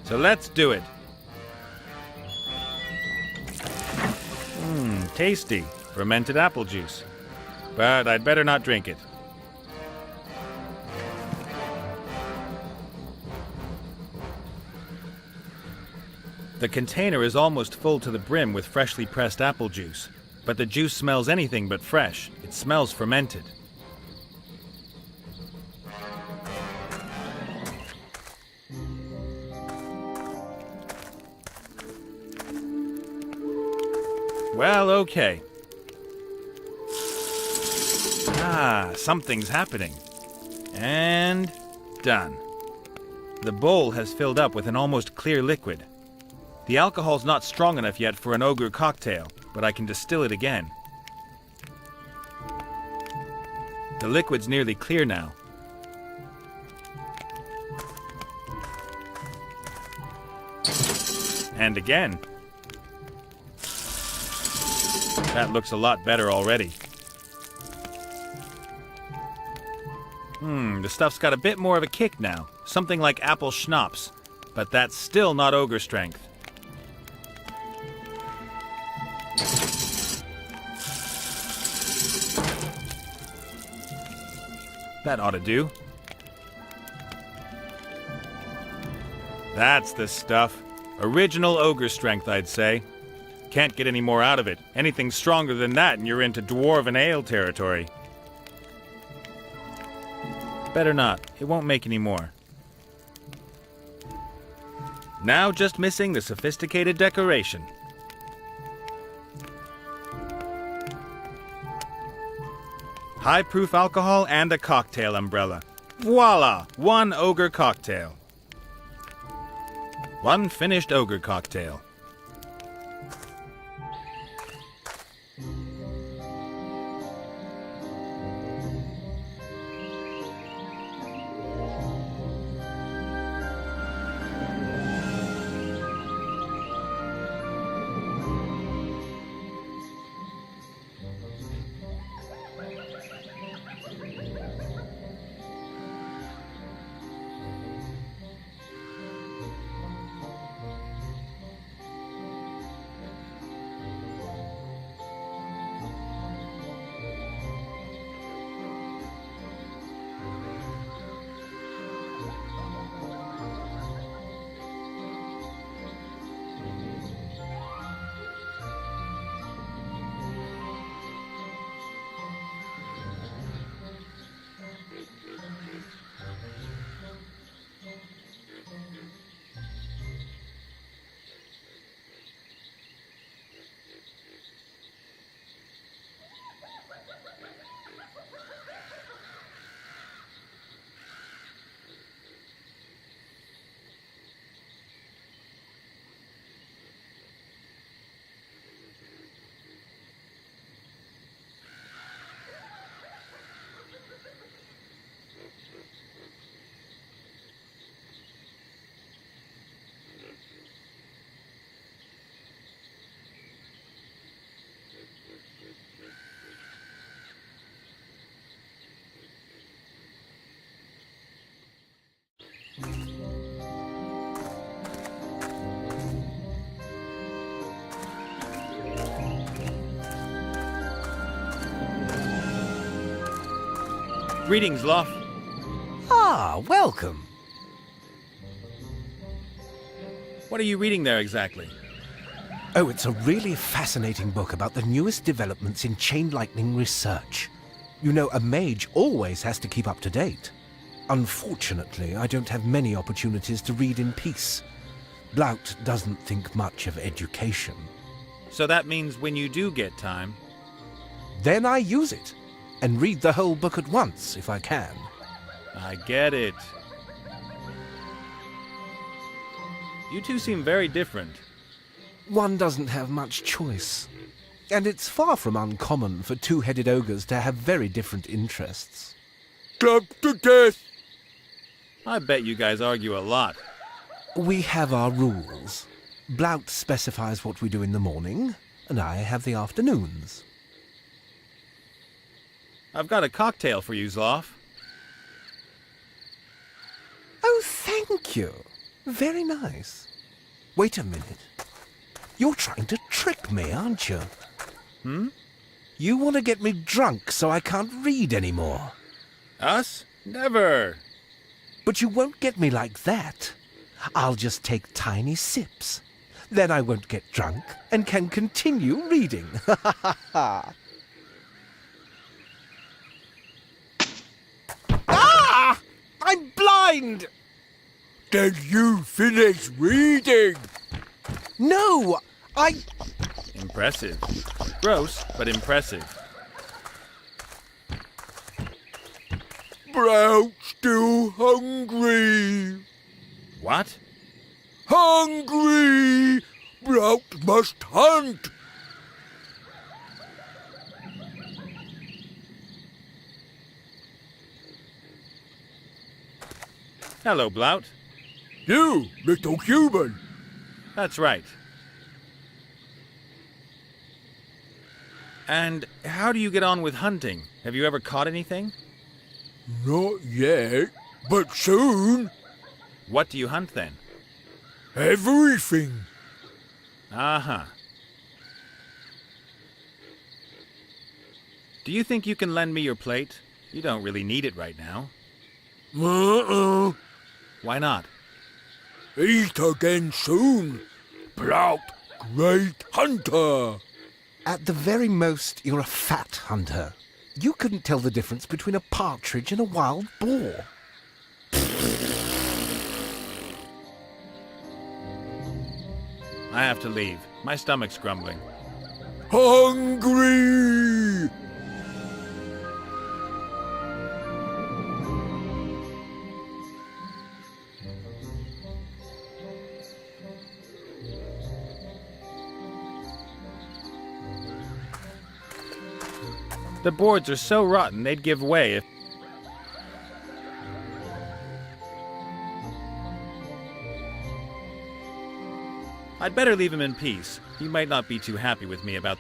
So let's do it. Tasty. Fermented apple juice. But I'd better not drink it. The container is almost full to the brim with freshly pressed apple juice. But the juice smells anything but fresh. It smells fermented. Well, okay. Ah, something's happening. And done. The bowl has filled up with an almost clear liquid. The alcohol's not strong enough yet for an ogre cocktail, but I can distill it again. The liquid's nearly clear now. And again. That looks a lot better already. The stuff's got a bit more of a kick now. Something like apple schnapps. But that's still not ogre strength. That ought to do. That's the stuff. Original ogre strength, I'd say. Can't get any more out of it. Anything stronger than that and you're into dwarven ale territory. Better not. It won't make any more. Now just missing the sophisticated decoration. High-proof alcohol and a cocktail umbrella. Voila! One ogre cocktail. One finished ogre cocktail. Greetings, Loth. Ah, welcome. What are you reading there exactly? Oh, it's a really fascinating book about the newest developments in chain lightning research. You know, a mage always has to keep up to date. Unfortunately, I don't have many opportunities to read in peace. Blout doesn't think much of education. So that means when you do get time... Then I use it, and read the whole book at once, if I can. I get it. You two seem very different. One doesn't have much choice. And it's far from uncommon for two-headed ogres to have very different interests. Clubbed to death! I bet you guys argue a lot. We have our rules. Blout specifies what we do in the morning, and I have the afternoons. I've got a cocktail for you, Zloff. Oh, thank you. Very nice. Wait a minute. You're trying to trick me, aren't you? You want to get me drunk so I can't read anymore. Us? Never. But you won't get me like that. I'll just take tiny sips. Then I won't get drunk and can continue reading. Ah! I'm blind! Did you finish reading? No, Impressive. Gross, but impressive. Blout's still hungry. What? Hungry! Blout must hunt. Hello, Blout. You, little human. That's right. And how do you get on with hunting? Have you ever caught anything? Not yet, but soon. What do you hunt then? Everything. Uh-huh. Do you think you can lend me your plate? You don't really need it right now. Why not? Eat again soon. Blout, great hunter. at the very most, you're a fat hunter. You couldn't tell the difference between a partridge and a wild boar. I have to leave. My stomach's grumbling. Hungry! The boards are so rotten they'd give way if... I'd better leave him in peace. He might not be too happy with me about...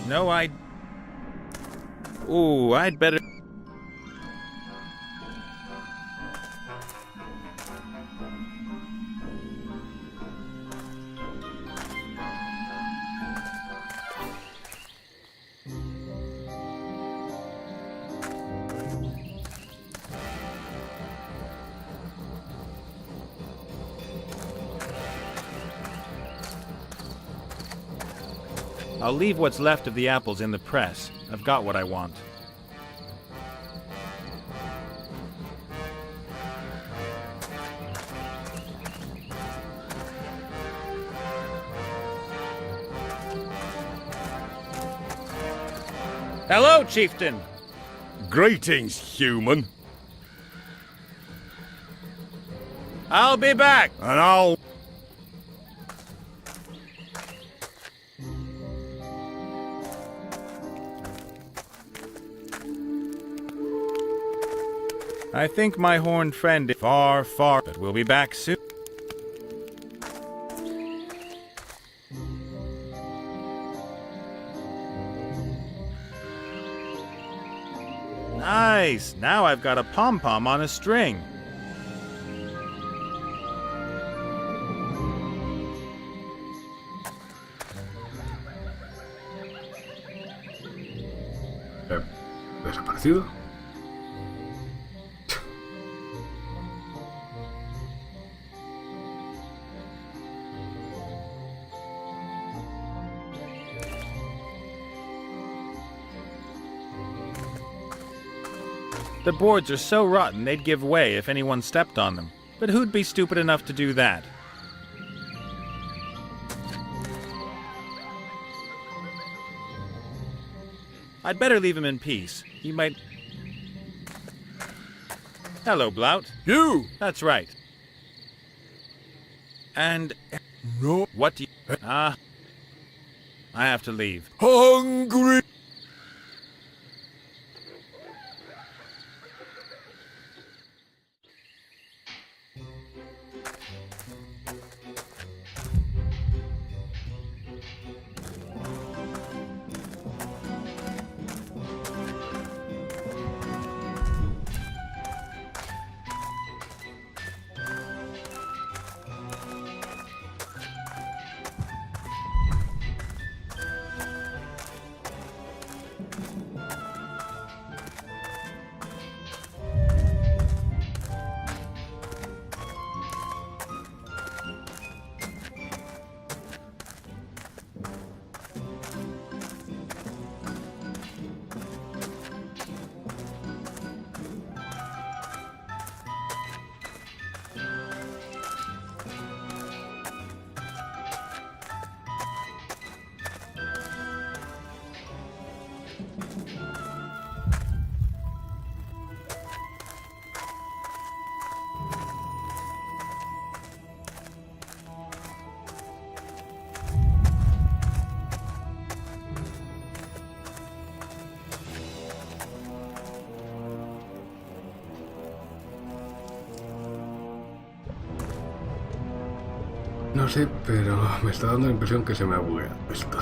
No, Ooh, I'd better... I'll leave what's left of the apples in the press. I've got what I want. Hello, Chieftain! Greetings, human. I'll be back! And I'll... I think my horned friend is far, but we'll be back soon. Nice! Now I've got a pom-pom on a string. ¿Desaparecido? The boards are so rotten they'd give way if anyone stepped on them. But who'd be stupid enough to do that? I'd better leave him in peace. He might... Hello, Blout. You! That's right. And... No. What do you... I have to leave. Hungry! No sé, pero me está dando la impresión que se me ha bugueado esto.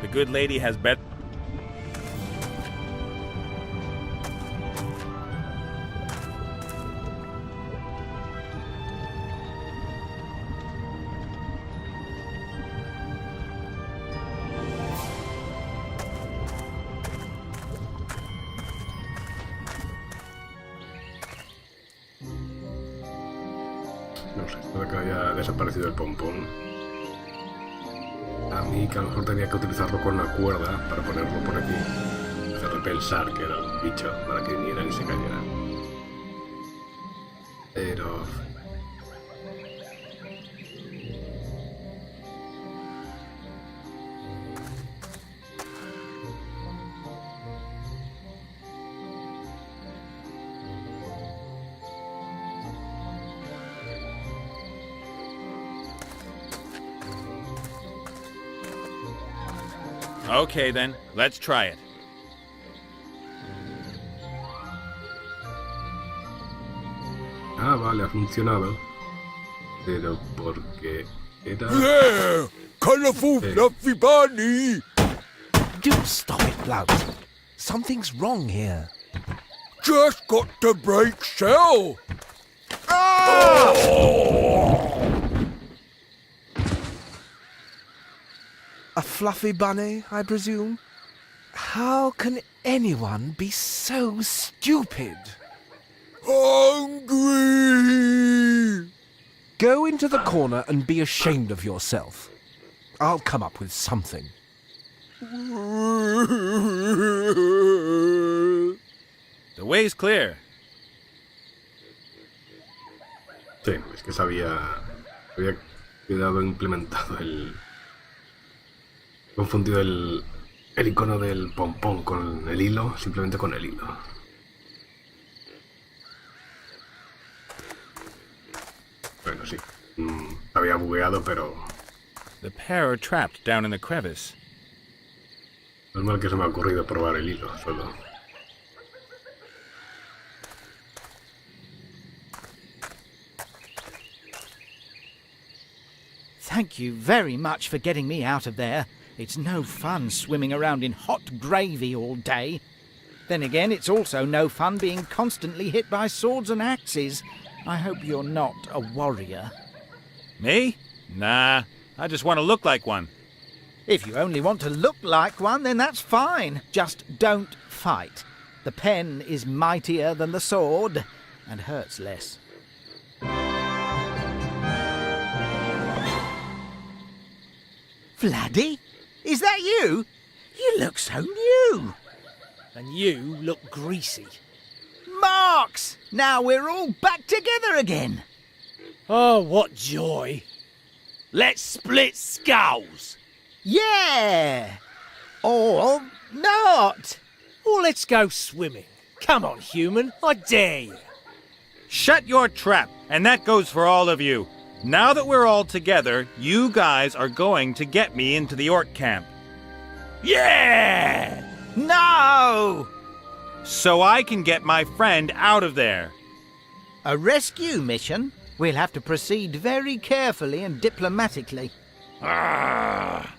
The good lady has bet... No sé, puede que haya desaparecido el pompón. A mí que a lo mejor tenía que utilizarlo con una cuerda para ponerlo por aquí. Hacerle pensar que era un bicho para que viniera y se cayera. Pero... Okay then, let's try it. Ah, vale, ha funcionado. Pero porque era... There! Colourful fluffy bunny! Do stop it, Blout. Something's wrong here. Just got to break shell! A fluffy bunny, I presume? How can anyone be so stupid? Hungry! Go into the corner and be ashamed of yourself. I'll come up with something. The way's clear. Sí, es que se había quedado implementado el... Confundido el icono del pompón con el hilo, simplemente con el hilo. Bueno, sí. Había bugueado, pero... The pair are trapped down in the crevice. No es mal que se me ha ocurrido probar el hilo, solo. Thank you very much for getting me out of there. It's no fun swimming around in hot gravy all day. Then again, it's also no fun being constantly hit by swords and axes. I hope you're not a warrior. Me? Nah, I just want to look like one. If you only want to look like one, then that's fine. Just don't fight. The pen is mightier than the sword and hurts less. Vladdy? Is that you? You look so new. And you look greasy. Marks! Now we're all back together again. Oh, what joy. Let's split skulls. Yeah! Or not. Or let's go swimming. Come on, human, I dare you. Shut your trap, and that goes for all of you. Now that we're all together, you guys are going to get me into the orc camp. Yeah! No! So I can get my friend out of there. A rescue mission? We'll have to proceed very carefully and diplomatically. Ah.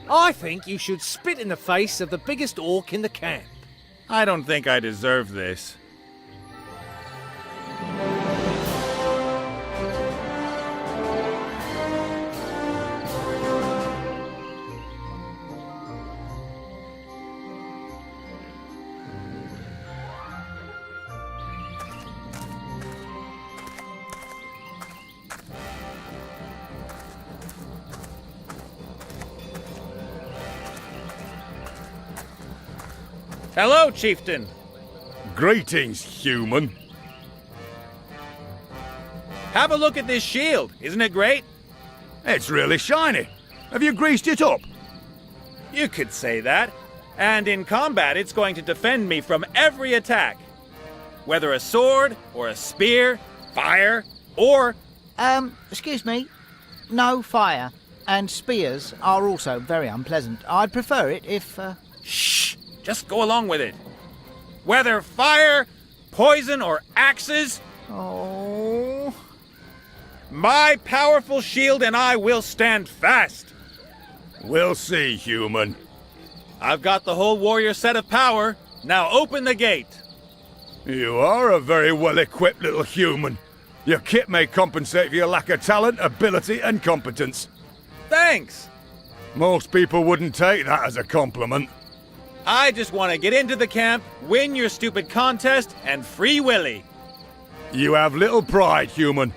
I think you should spit in the face of the biggest orc in the camp. I don't think I deserve this. Hello, chieftain. Greetings, human. Have a look at this shield. Isn't it great? It's really shiny. Have you greased it up? You could say that. And in combat, it's going to defend me from every attack. Whether a sword, or a spear, fire, or... Excuse me. No fire. And spears are also very unpleasant. I'd prefer it if, Shh! Just go along with it. Whether fire, poison, or axes, Oh... my powerful shield and I will stand fast. We'll see, human. I've got the whole warrior set of power. Now open the gate. You are a very well-equipped little human. Your kit may compensate for your lack of talent, ability, and competence. Thanks. Most people wouldn't take that as a compliment. I just want to get into the camp, win your stupid contest, and free Willy. You have little pride, human,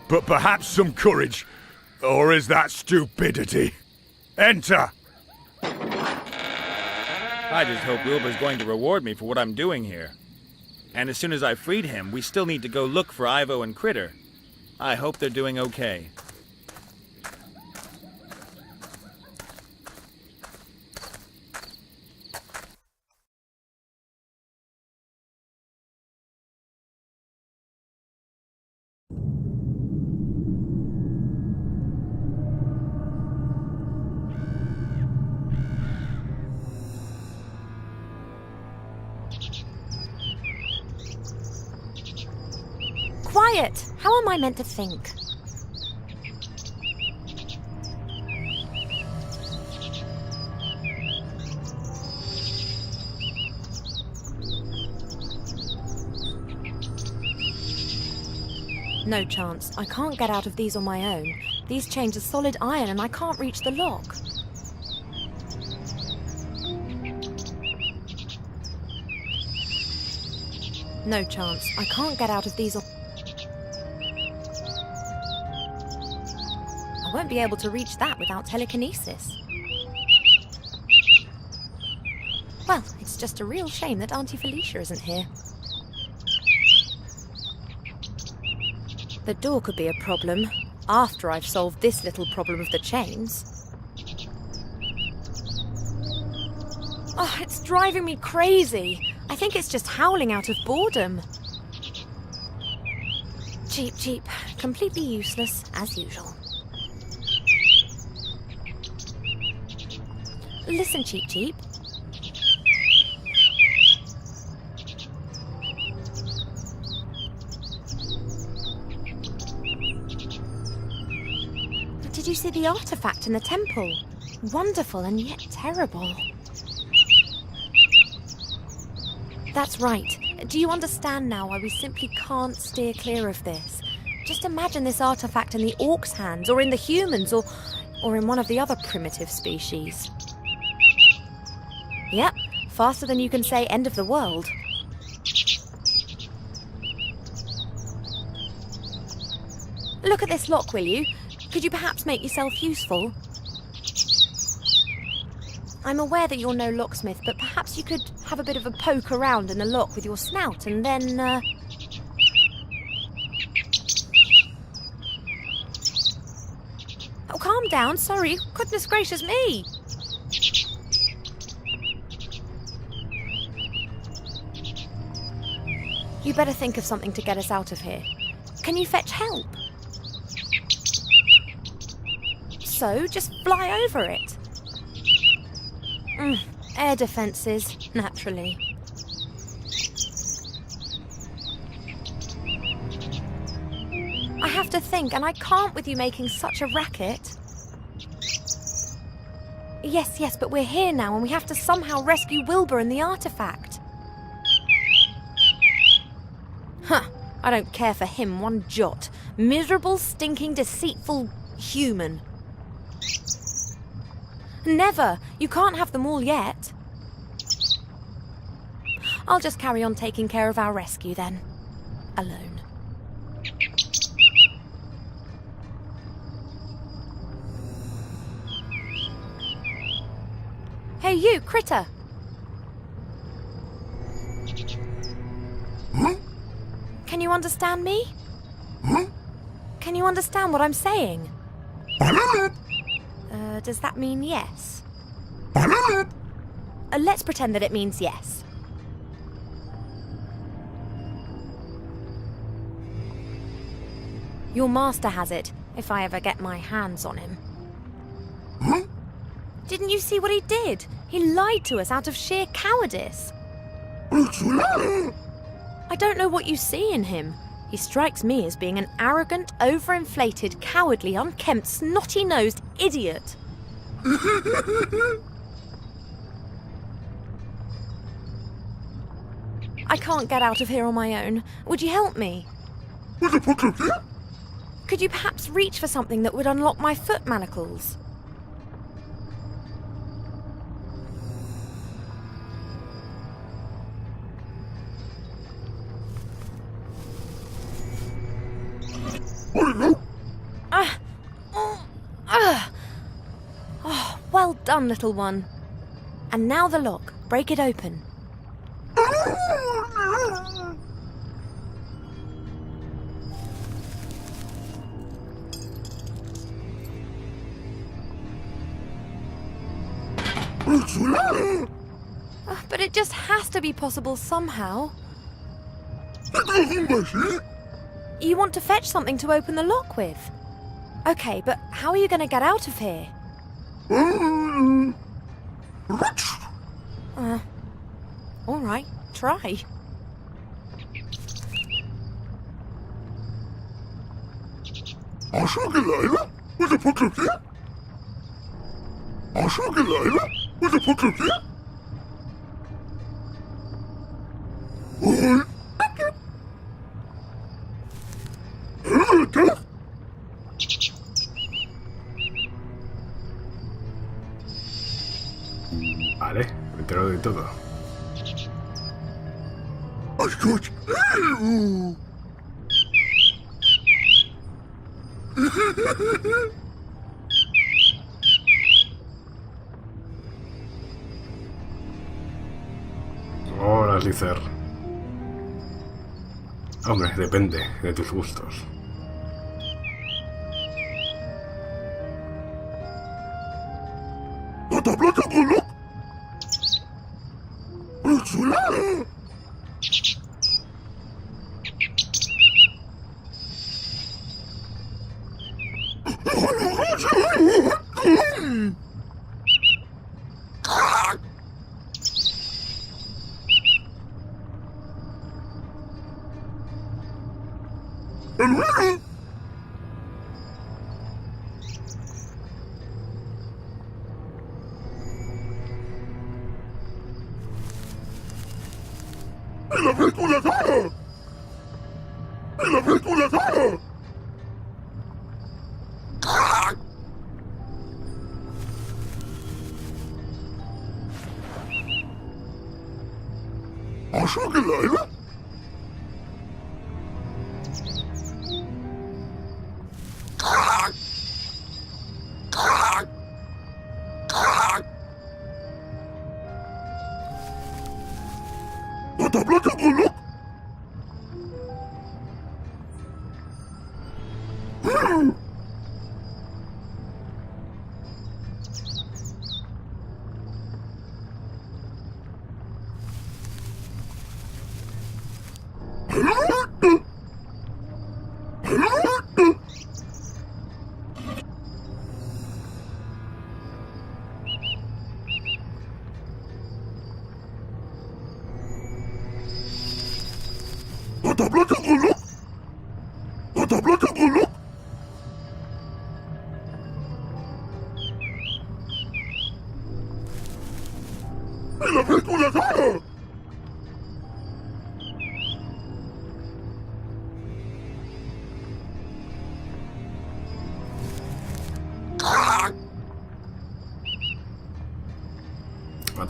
but perhaps some courage. Or is that stupidity? Enter! I just hope Wilbur's going to reward me for what I'm doing here. And as soon as I freed him, we still need to go look for Ivo and Critter. I hope they're doing okay. Quiet! How am I meant to think? No chance. I can't get out of these on my own. These chains are solid iron and I can't reach the lock. No chance. I can't get out of these on... I won't be able to reach that without telekinesis. Well, it's just a real shame that Auntie Felicia isn't here. The door could be a problem after I've solved this little problem of the chains. Oh, it's driving me crazy. I think it's just howling out of boredom. Cheap, cheap. Completely useless, as usual. Listen, Cheap Cheap. Did you see the artifact in the temple? Wonderful and yet terrible. That's right. Do you understand now why we simply can't steer clear of this? Just imagine this artifact in the orc's hands, or in the humans, or in one of the other primitive species. Yep, faster than you can say end of the world. Look at this lock, will you? Could you perhaps make yourself useful? I'm aware that you're no locksmith, but perhaps you could have a bit of a poke around in the lock with your snout and then, Oh, calm down, sorry. Goodness gracious me! You better think of something to get us out of here. Can you fetch help? So, just fly over it. Air defences, naturally. I have to think, and I can't with you making such a racket. Yes, but we're here now, and we have to somehow rescue Wilbur and the artifact. Huh, I don't care for him one jot. Miserable, stinking, deceitful human. Never! You can't have them all yet. I'll just carry on taking care of our rescue then. Alone. Hey you, critter! Can you understand me? Can you understand what I'm saying? Does that mean yes? Let's pretend that it means yes. Your master has it, if I ever get my hands on him. Didn't you see what he did? He lied to us out of sheer cowardice. I don't know what you see in him. He strikes me as being an arrogant, overinflated, cowardly, unkempt, snotty-nosed idiot. I can't get out of here on my own. Would you help me? Could you perhaps reach for something that would unlock my foot manacles? Oh, well done, little one. And now the lock. Break it open. But it just has to be possible somehow. You want to fetch something to open the lock with? Okay, but how are you going to get out of here? All right, try. Vale, me entero de todo. Hola, Slicer. Hombre, depende de tus gustos.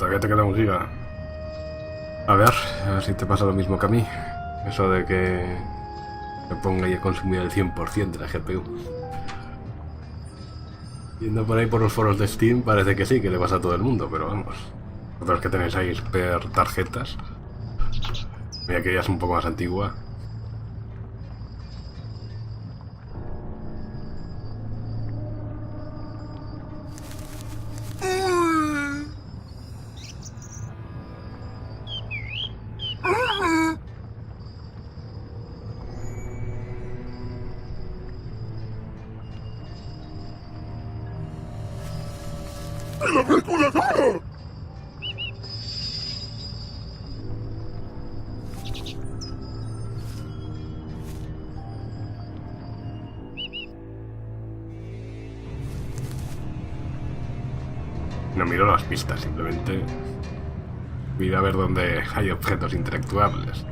Todavía te queda un giga. A ver si te pasa lo mismo que a mí. Eso de que me ponga y a consumir el 100% de la GPU. Yendo por ahí por los foros de Steam parece que sí, que le pasa a todo el mundo, pero vamos. Vosotros que tenéis ahí per tarjetas. Mira que ya es un poco más antigua. No miro las pistas, simplemente miro a ver dónde hay objetos interactuables.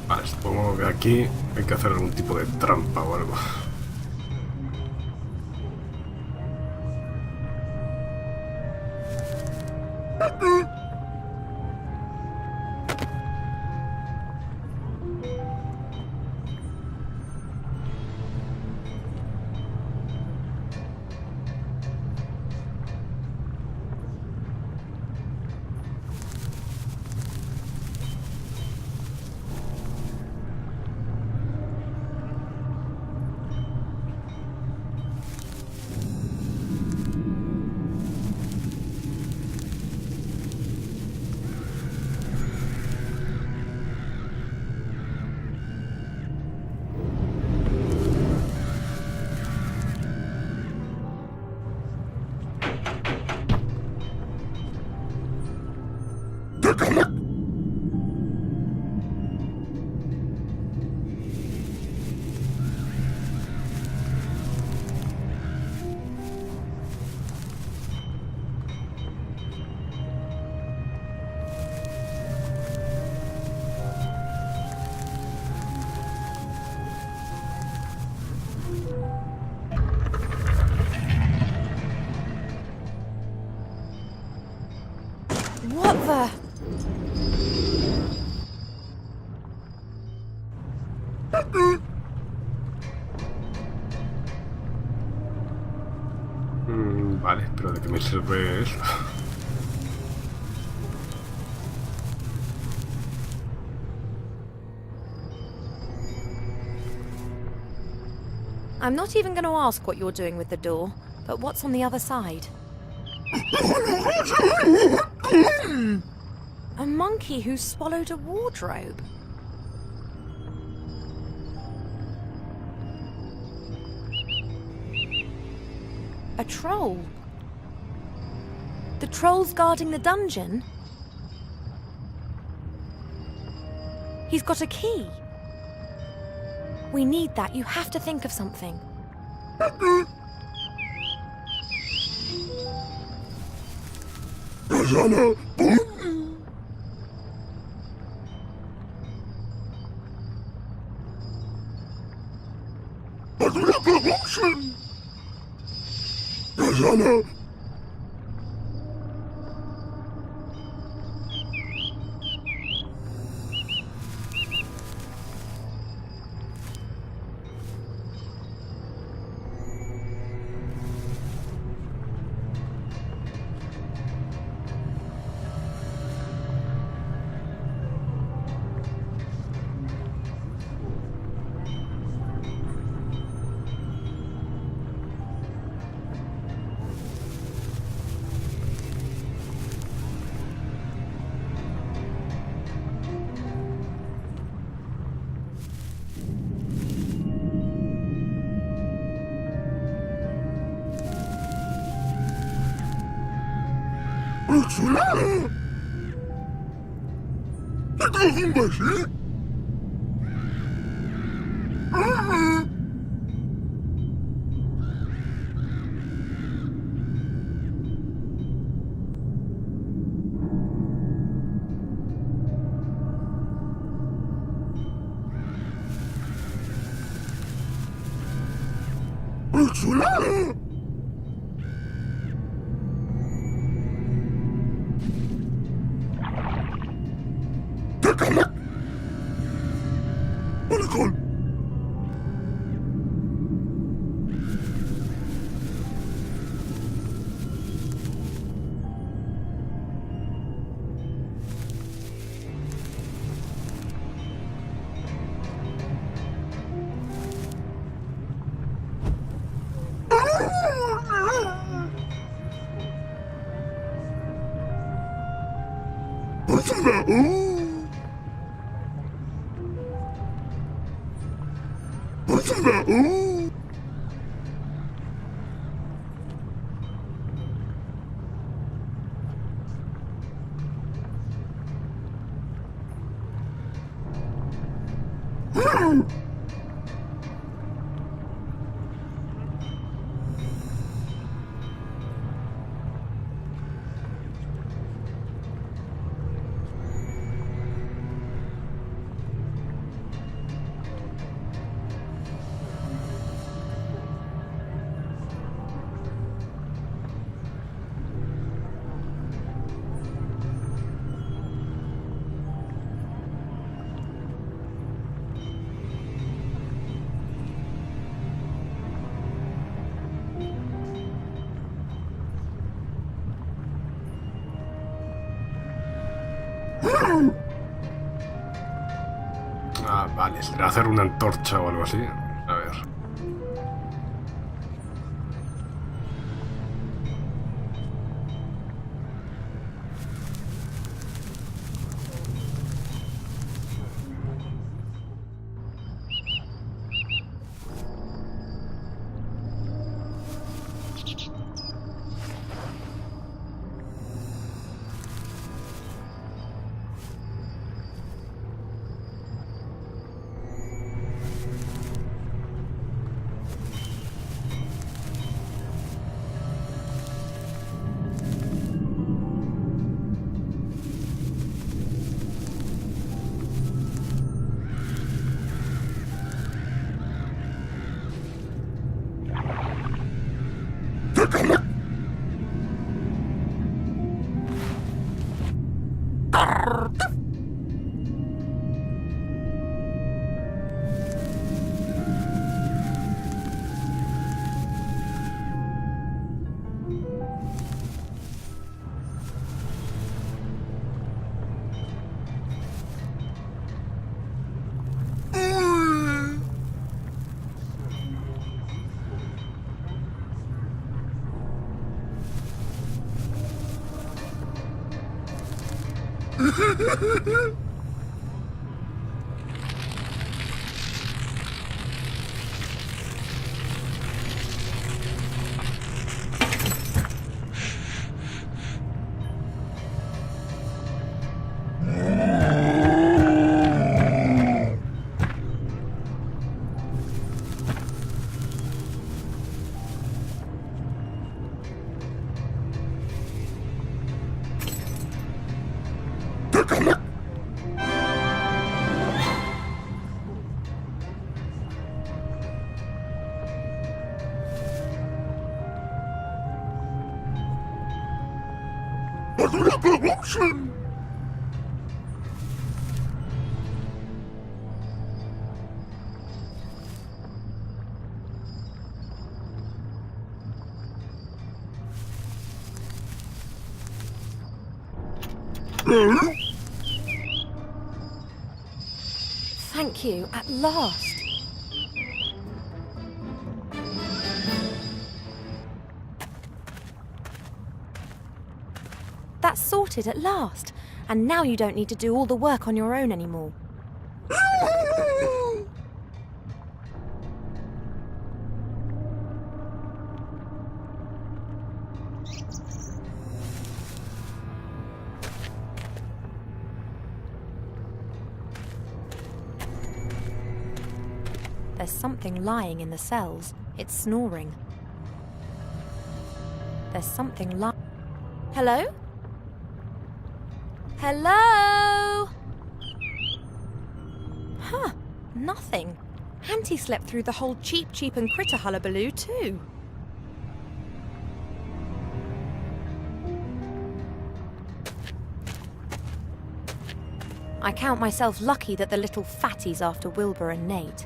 Vale, supongo que aquí hay que hacer algún tipo de trampa o algo. What the? Vale, pero ¿de qué me sirve eso? I'm not even going to ask what you're doing with the door, but what's on the other side? A monkey who swallowed a wardrobe. A troll. The troll's guarding the dungeon? He's got a key. We need that. You have to think of something. Promotion! Yazana! Sulala! Takılın başı! Sulala! Takılın! Balıkol! Baksana! Baksana! Ah, vale, será hacer una antorcha o algo así. A ver. Thank you, at last. That's sorted at last. And now you don't need to do all the work on your own anymore. There's something lying in the cells. It's snoring. There's something Hello? Hello? Huh, nothing. Auntie slept through the whole cheap and critter hullabaloo too. I count myself lucky that the little fatty's after Wilbur and Nate.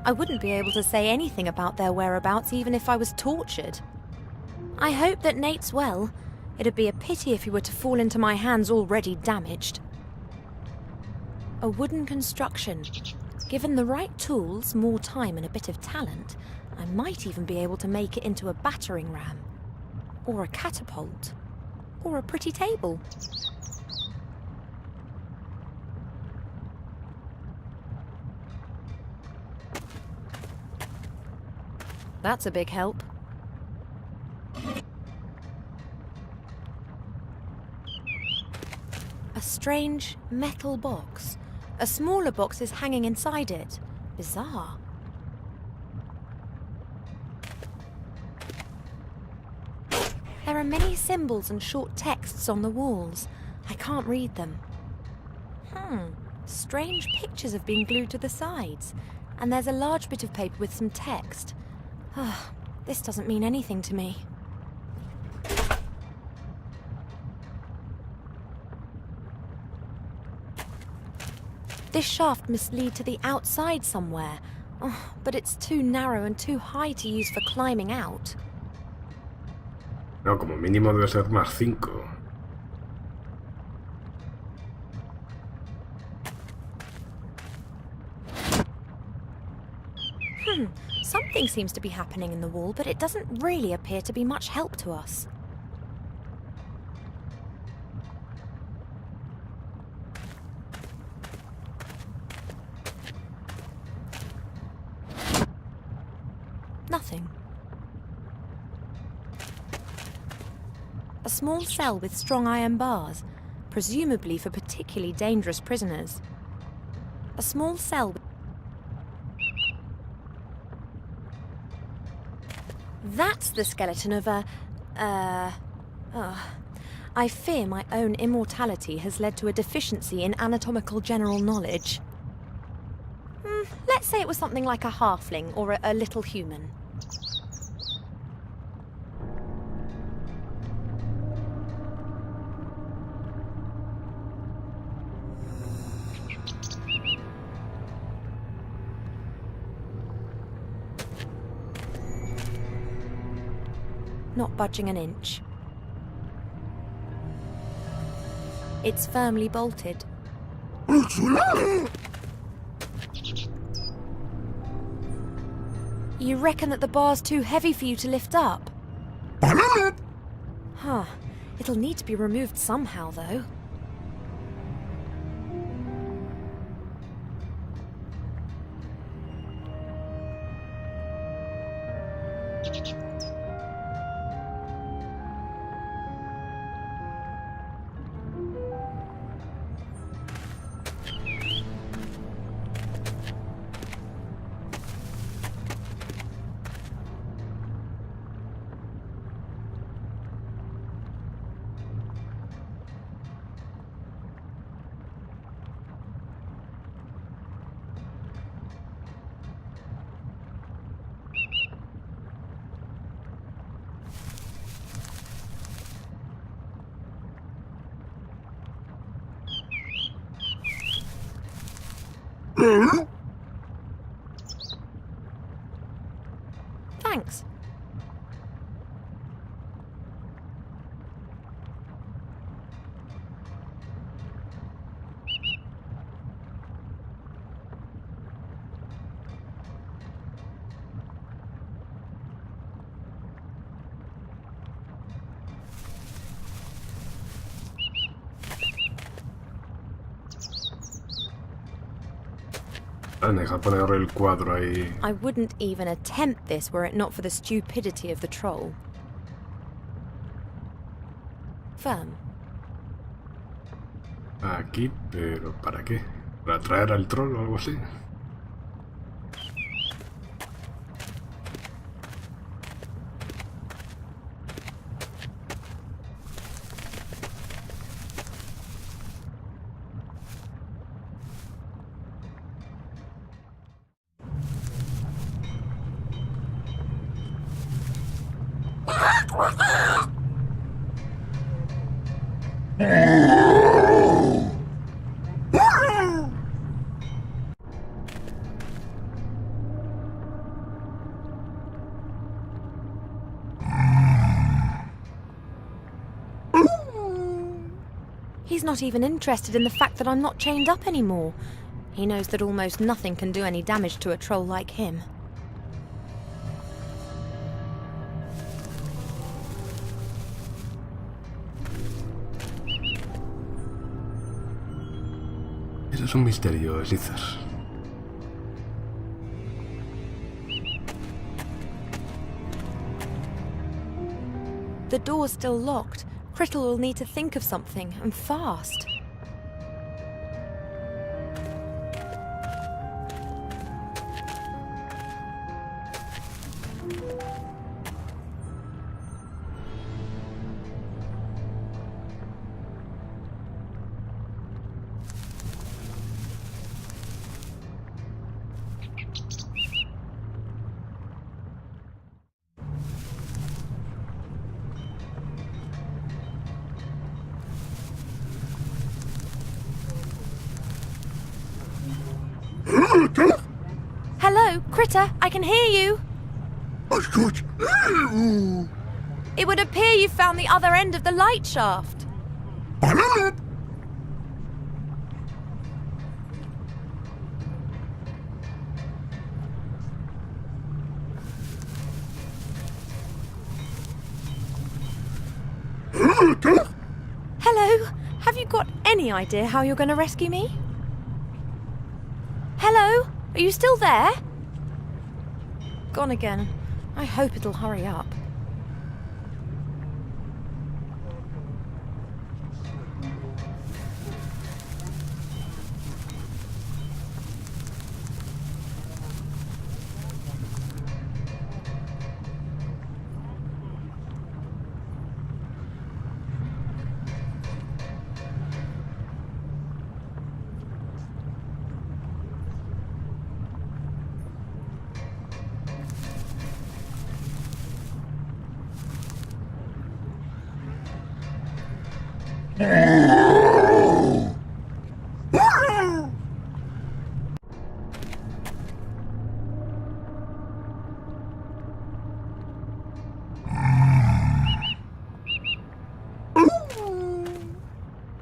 I wouldn't be able to say anything about their whereabouts even if I was tortured. I hope that Nate's well. It'd be a pity if he were to fall into my hands already damaged. A wooden construction. Given the right tools, more time and a bit of talent, I might even be able to make it into a battering ram. Or a catapult. Or a pretty table. That's a big help. A strange metal box. A smaller box is hanging inside it. Bizarre. There are many symbols and short texts on the walls. I can't read them. Strange pictures have been glued to the sides. And there's a large bit of paper with some text. This doesn't mean anything to me. This shaft must lead to the outside somewhere. But it's too narrow and too high to use for climbing out. No, como mínimo debe ser más 5. Something seems to be happening in the wall, but it doesn't really appear to be much help to us. Nothing. A small cell with strong iron bars, presumably for particularly dangerous prisoners. A small cell with... That's the skeleton of a... I fear my own immortality has led to a deficiency in anatomical general knowledge. Let's say it was something like a halfling or a little human. Not budging an inch. It's firmly bolted. You reckon that the bar's too heavy for you to lift up? It'll need to be removed somehow, though. Thanks. Deja poner el cuadro ahí. I wouldn't even attempt this were it not for the stupidity of the troll. Firm. Aquí, pero ¿para qué? ¿Para atraer al troll o algo así? He's not even interested in the fact that I'm not chained up anymore. He knows that almost nothing can do any damage to a troll like him. Eso es un misterio, Slither. The door's still locked. Crittl will need to think of something, and fast. Hello, Critter, I can hear you. It would appear you found the other end of the light shaft. Hello, have you got any idea how you're going to rescue me? Hello? Are you still there? Gone again. I hope it'll hurry up.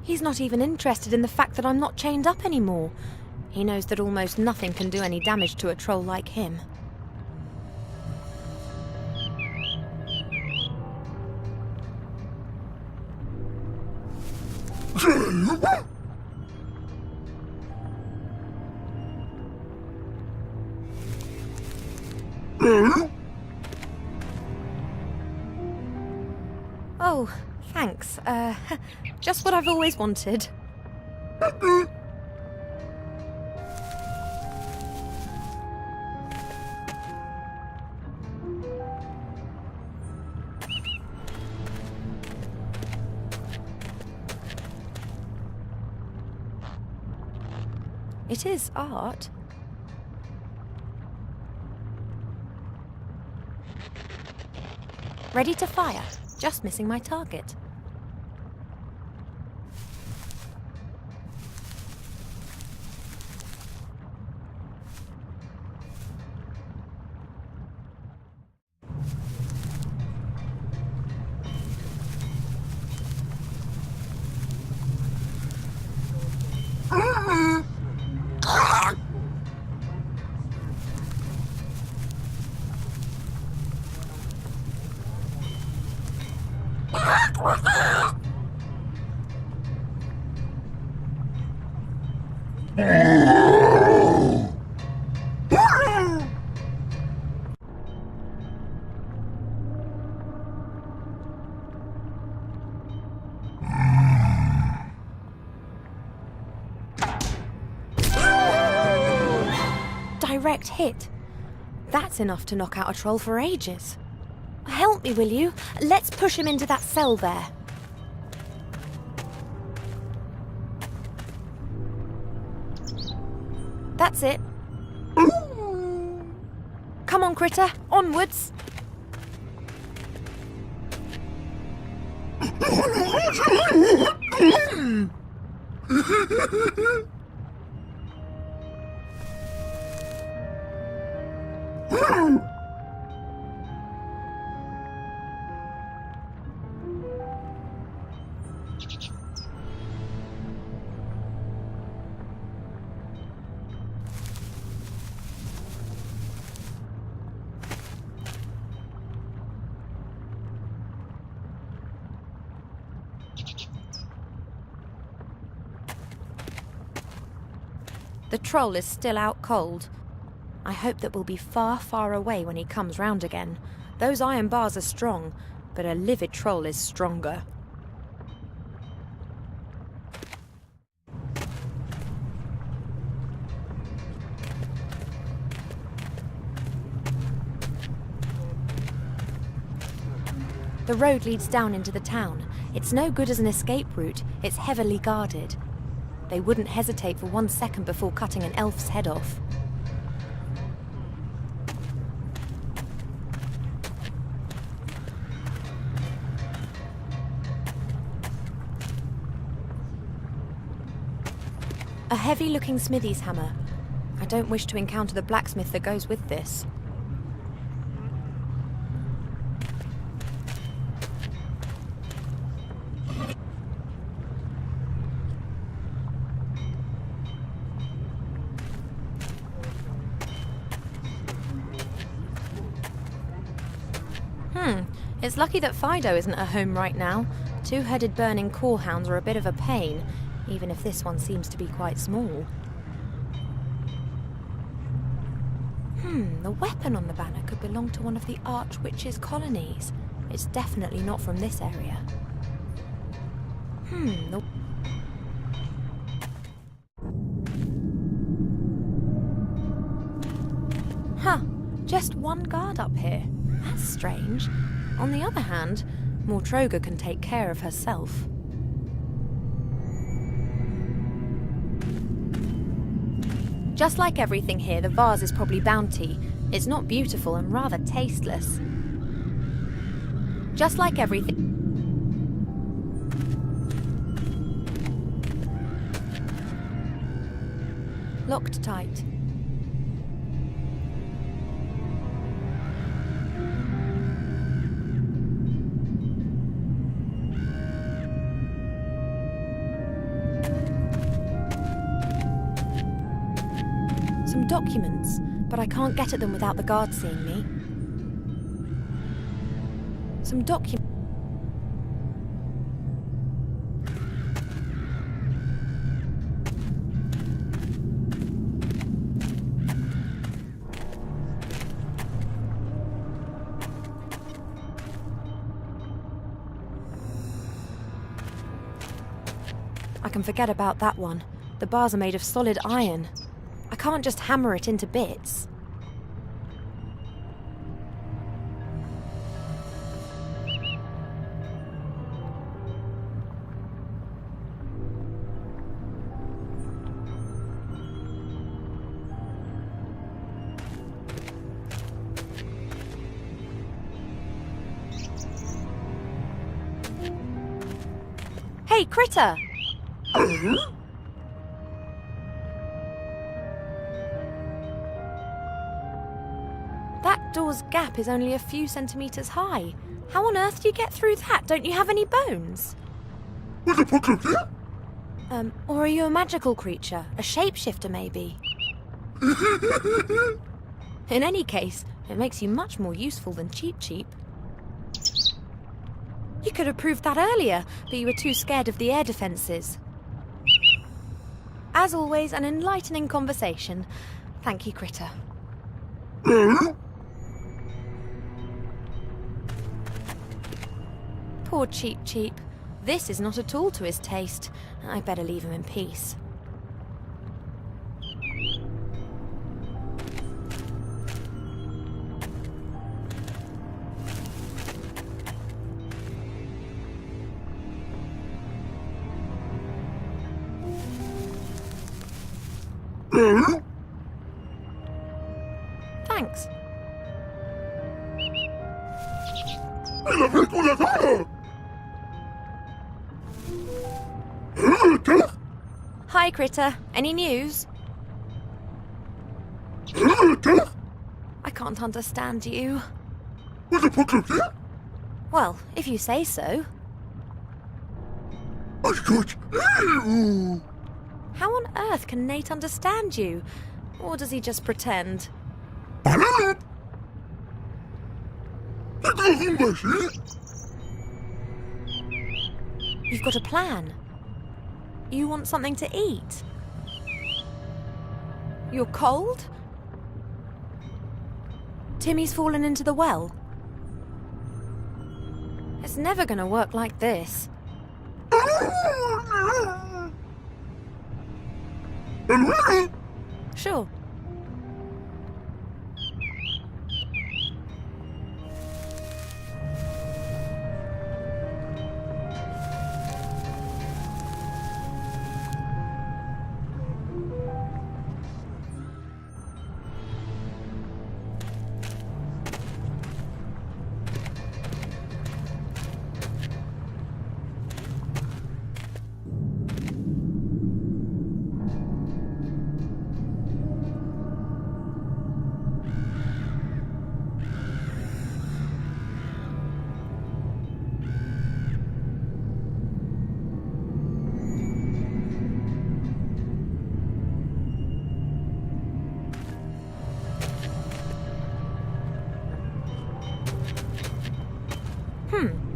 He's not even interested in the fact that I'm not chained up anymore. He knows that almost nothing can do any damage to a troll like him. Oh, thanks. Just what I've always wanted. It is art. Ready to fire. Just missing my target. Direct hit. That's enough to knock out a troll for ages. Help me, will you? Let's push him into that cell there. That's it. Come on, Critter, onwards. The troll is still out cold. I hope that we'll be far, far away when he comes round again. Those iron bars are strong, but a livid troll is stronger. The road leads down into the town. It's no good as an escape route. It's heavily guarded. They wouldn't hesitate for 1 second before cutting an elf's head off. A heavy-looking smithy's hammer. I don't wish to encounter the blacksmith that goes with this. It's lucky that Fido isn't at home right now. Two-headed burning corehounds are a bit of a pain, even if this one seems to be quite small. The weapon on the banner could belong to one of the Archwitch's colonies. It's definitely not from this area. Just one guard up here. That's strange. On the other hand, Mortroga can take care of herself. Just like everything here, the vase is probably bounty. It's not beautiful and rather tasteless. Just like everything... Locked tight. Some documents, but I can't get at them without the guard seeing me. Some documents. I can forget about that one. The bars are made of solid iron. I can't just hammer it into bits. Hey, Critter! That door's gap is only a few centimeters high. How on earth do you get through that? Don't you have any bones? Or are you a magical creature? A shapeshifter, maybe? In any case, it makes you much more useful than Cheap Cheap. You could have proved that earlier, but you were too scared of the air defences. As always, an enlightening conversation. Thank you, Critter. Poor Cheap Cheap. This is not at all to his taste. I better leave him in peace. Thanks. Hi, Critter. Any news? I can't understand you. Well, if you say so. How on earth can Nate understand you? Or does he just pretend? You've got a plan. You want something to eat. You're cold? Timmy's fallen into the well. It's never gonna work like this. Sure.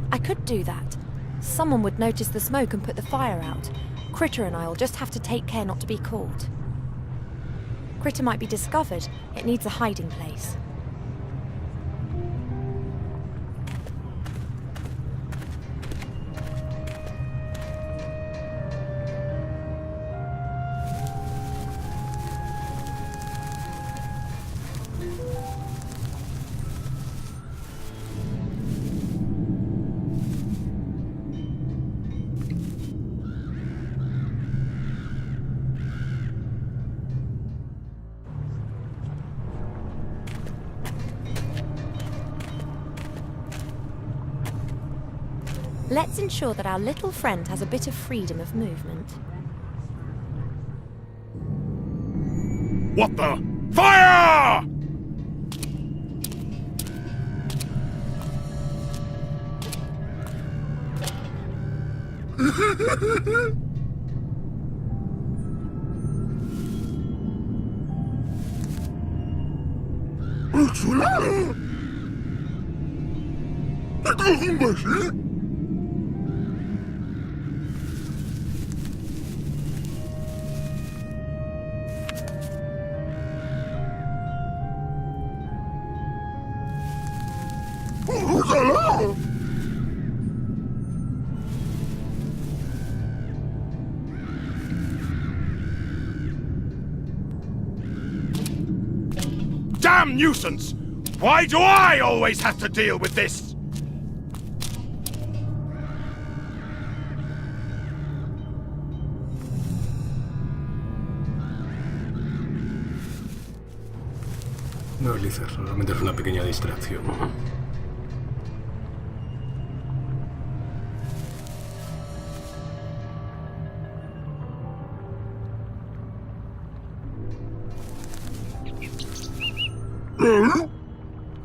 I could do that. Someone would notice the smoke and put the fire out. Critter and I will just have to take care not to be caught. Critter might be discovered. It needs a hiding place. Let's ensure that our little friend has a bit of freedom of movement. What the? Fire! Damn nuisance! Why do I always have to deal with this? No, Lisa, solamente es una pequeña distracción.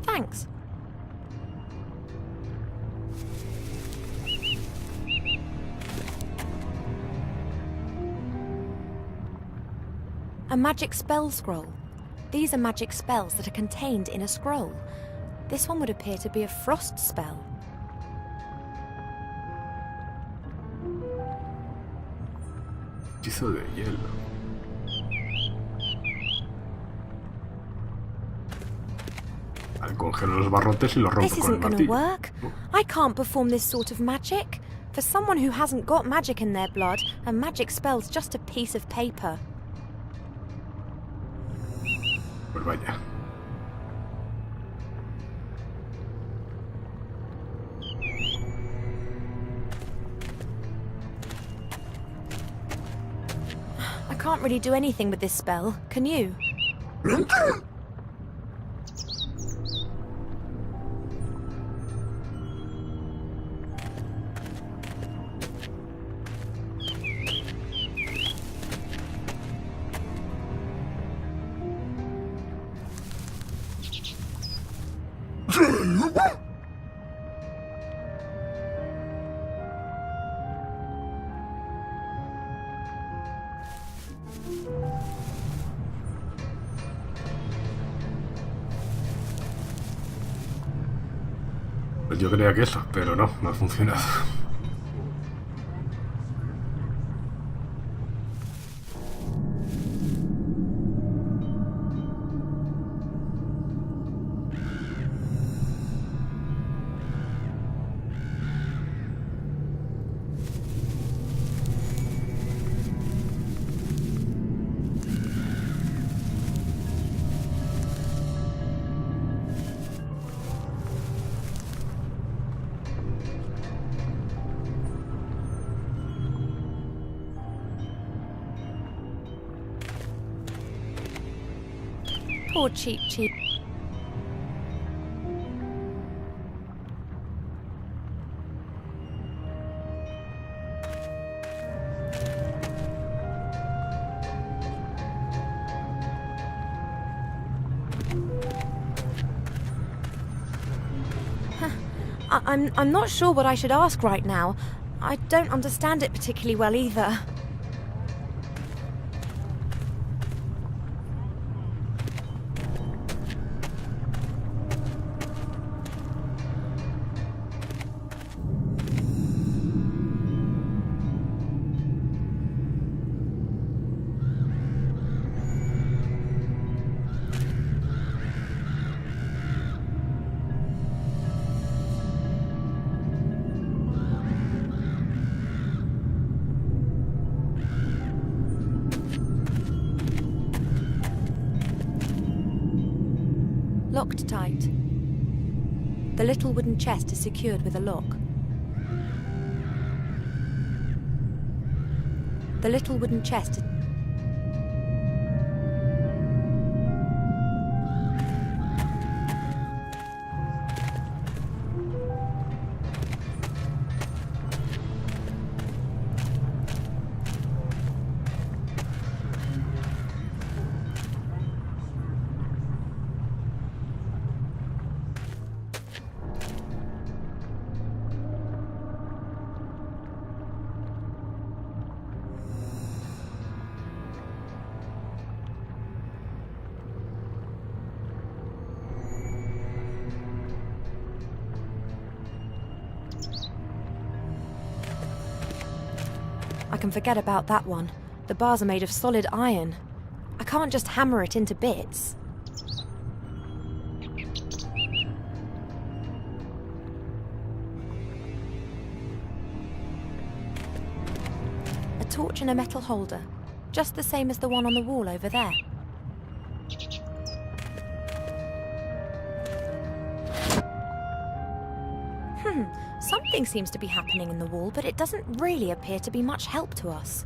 Thanks. A magic spell scroll. These are magic spells that are contained in a scroll. This one would appear to be a frost spell. Hechizo de hielo. Vale, congelo los barrotes y los rompo This con el isn't going to martillo. work. I can't perform this sort of magic. For someone who hasn't got magic in their blood, a magic spell's just a piece of paper. Pues vaya. I can't really do anything with this spell, can you? Pues yo creía que eso, pero no ha funcionado. Poor Cheap Cheap. I'm not sure what I should ask right now. I don't understand it particularly well either. Locked tight. The little wooden chest is secured with a lock. The little wooden chest is... I can forget about that one. The bars are made of solid iron. I can't just hammer it into bits. A torch in a metal holder. Just the same as the one on the wall over there. Something seems to be happening in the wall, but it doesn't really appear to be much help to us.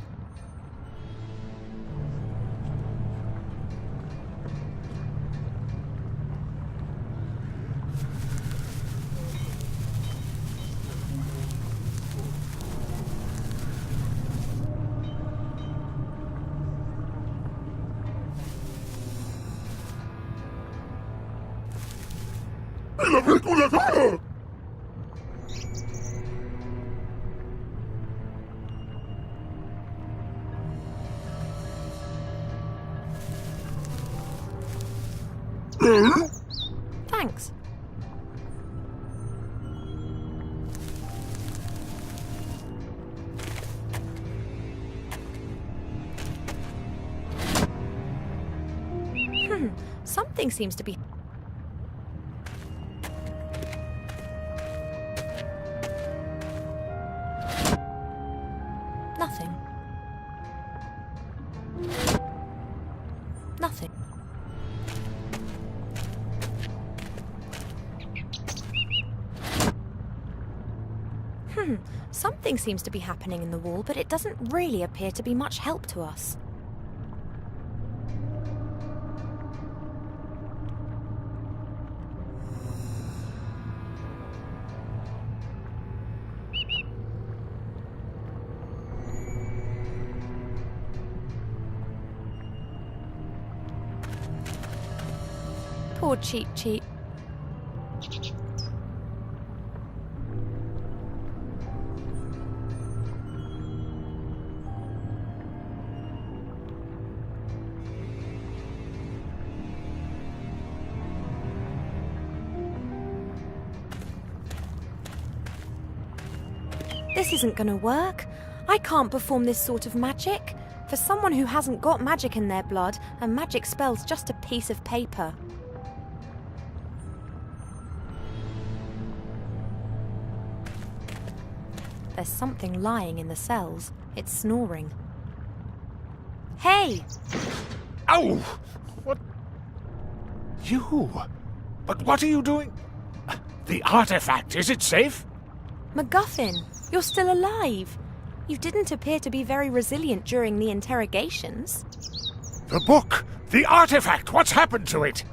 Thanks. something seems to be... Nothing. Nothing. Something seems to be happening in the wall, but it doesn't really appear to be much help to us. Poor Cheap Cheap. This isn't gonna work. I can't perform this sort of magic. For someone who hasn't got magic in their blood, a magic spell's just a piece of paper. There's something lying in the cells. It's snoring. Hey! Ow! What? You? But what are you doing? The artifact, is it safe? MacGuffin, you're still alive. You didn't appear to be very resilient during the interrogations. The book! The artifact! What's happened to it?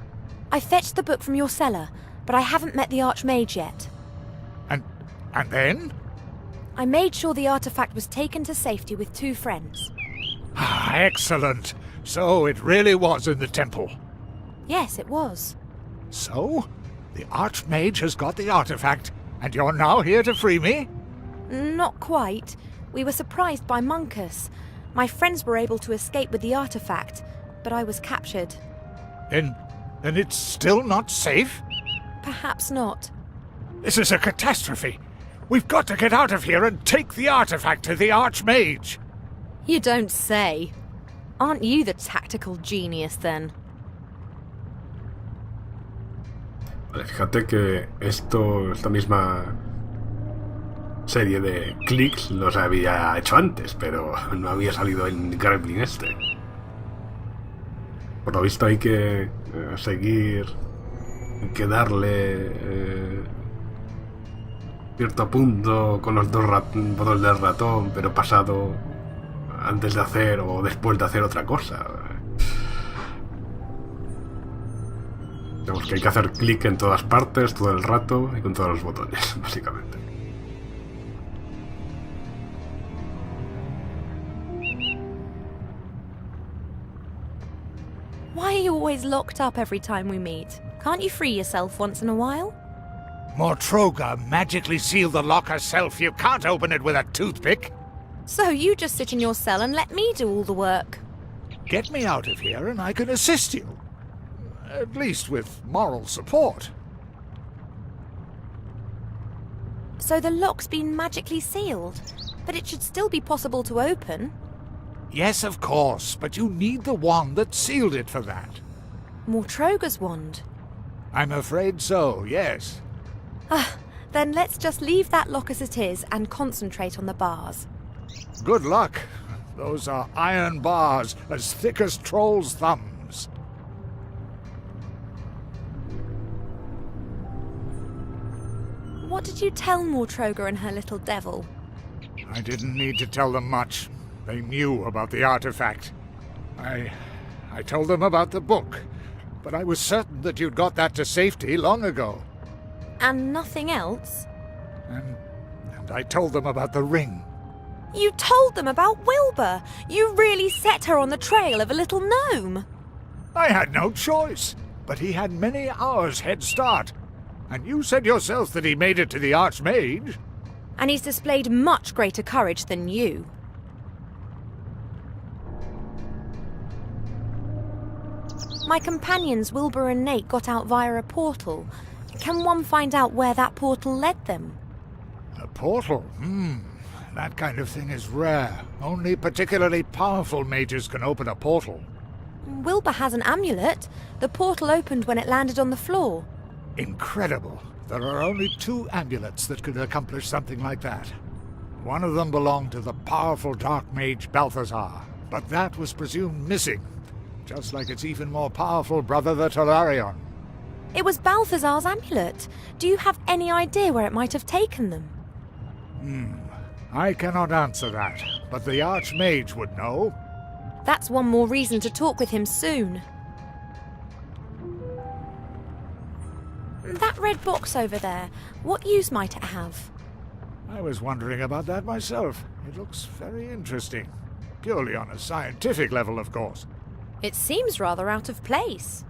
I fetched the book from your cellar, but I haven't met the Archmage yet. And then? I made sure the artifact was taken to safety with 2 friends. Ah, excellent. So it really was in the temple. Yes, it was. So? The Archmage has got the artifact, and you're now here to free me? Not quite. We were surprised by Munkus. My friends were able to escape with the artifact, but I was captured. Then it's still not safe? Perhaps not. This is a catastrophe. We've got to get out of here and take the artifact to the Archmage. You don't say. Aren't you the tactical genius, then? Vale, fíjate que esta misma serie de clics los había hecho antes, pero no había salido el gremlin este. Por lo visto hay que seguir, hay que darle cierto punto con los 2 botones del ratón, pero pasado antes de hacer o después de hacer otra cosa. Digamos que hay que hacer clic en todas partes, todo el rato y con todos los botones, básicamente. Why are you always locked up every time we meet? Can't you free yourself once in a while? Mortroga magically sealed the lock herself. You can't open it with a toothpick. So you just sit in your cell and let me do all the work. Get me out of here and I can assist you. At least with moral support. So the lock's been magically sealed, but it should still be possible to open. Yes, of course, but you need the wand that sealed it for that. Mortroga's wand. I'm afraid so, yes. Then let's just leave that lock as it is and concentrate on the bars. Good luck. Those are iron bars as thick as trolls' thumbs. What did you tell Mortroga and her little devil? I didn't need to tell them much. They knew about the artifact. I told them about the book, but I was certain that you'd got that to safety long ago. And nothing else? And I told them about the ring. You told them about Wilbur! You really set her on the trail of a little gnome! I had no choice, but he had many hours head start. And you said yourself that he made it to the Archmage. And he's displayed much greater courage than you. My companions Wilbur and Nate got out via a portal. Can one find out where that portal led them? A portal? That kind of thing is rare. Only particularly powerful mages can open a portal. Wilbur has an amulet. The portal opened when it landed on the floor. Incredible. There are only 2 amulets that could accomplish something like that. One of them belonged to the powerful dark mage Balthazar, but that was presumed missing, just like its even more powerful brother, the Tolarion. It was Balthazar's amulet. Do you have any idea where it might have taken them? I cannot answer that, but the Archmage would know. That's one more reason to talk with him soon. That red box over there, what use might it have? I was wondering about that myself. It looks very interesting. Purely on a scientific level, of course. It seems rather out of place.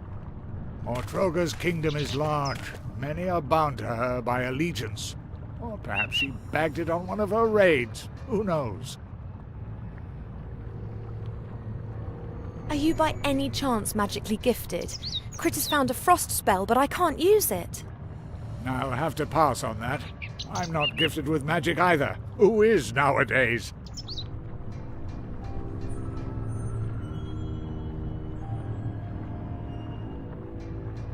Mortroga's kingdom is large. Many are bound to her by allegiance. Or perhaps she bagged it on one of her raids. Who knows? Are you by any chance magically gifted? Crit has found a frost spell, but I can't use it. I'll have to pass on that. I'm not gifted with magic either. Who is nowadays?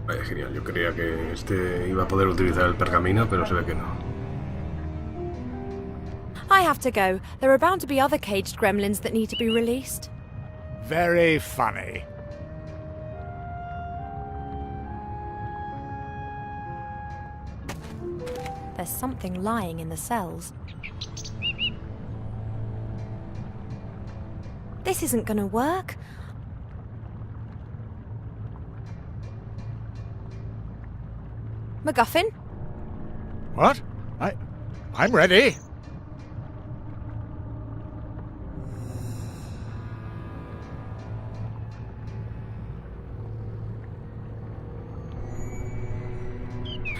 Vaya, genial. Yo creía que este iba a poder utilizar el pergamino, pero se ve que no. I have to go. There are bound to be other caged gremlins that need to be released. Very funny. There's something lying in the cells. This isn't gonna work. MacGuffin? What? I'm ready.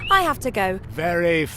I have to go. Very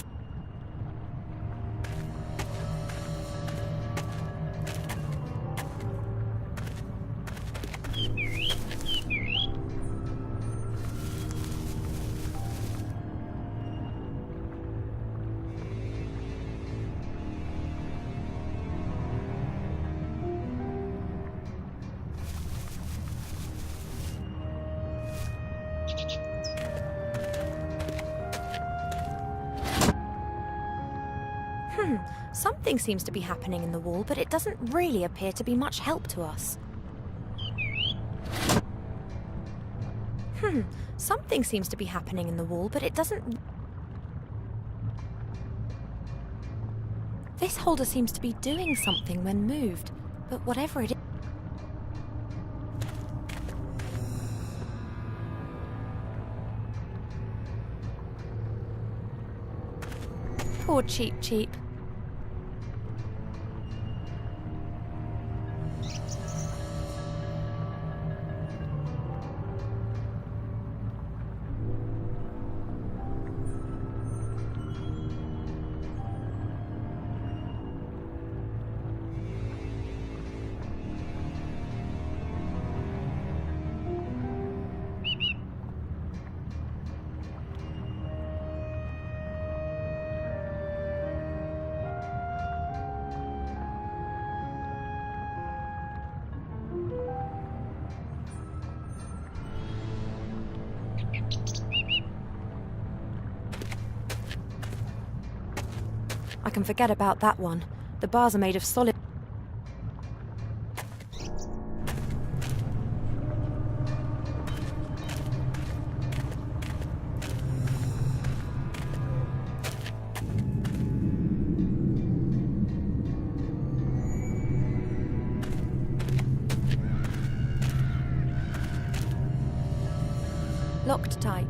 Something seems to be happening in the wall, but it doesn't really appear to be much help to us. Something seems to be happening in the wall, but it doesn't... This holder seems to be doing something when moved, but whatever it is... Poor Cheap Cheap. I can forget about that one. The bars are made of solid... Locked tight.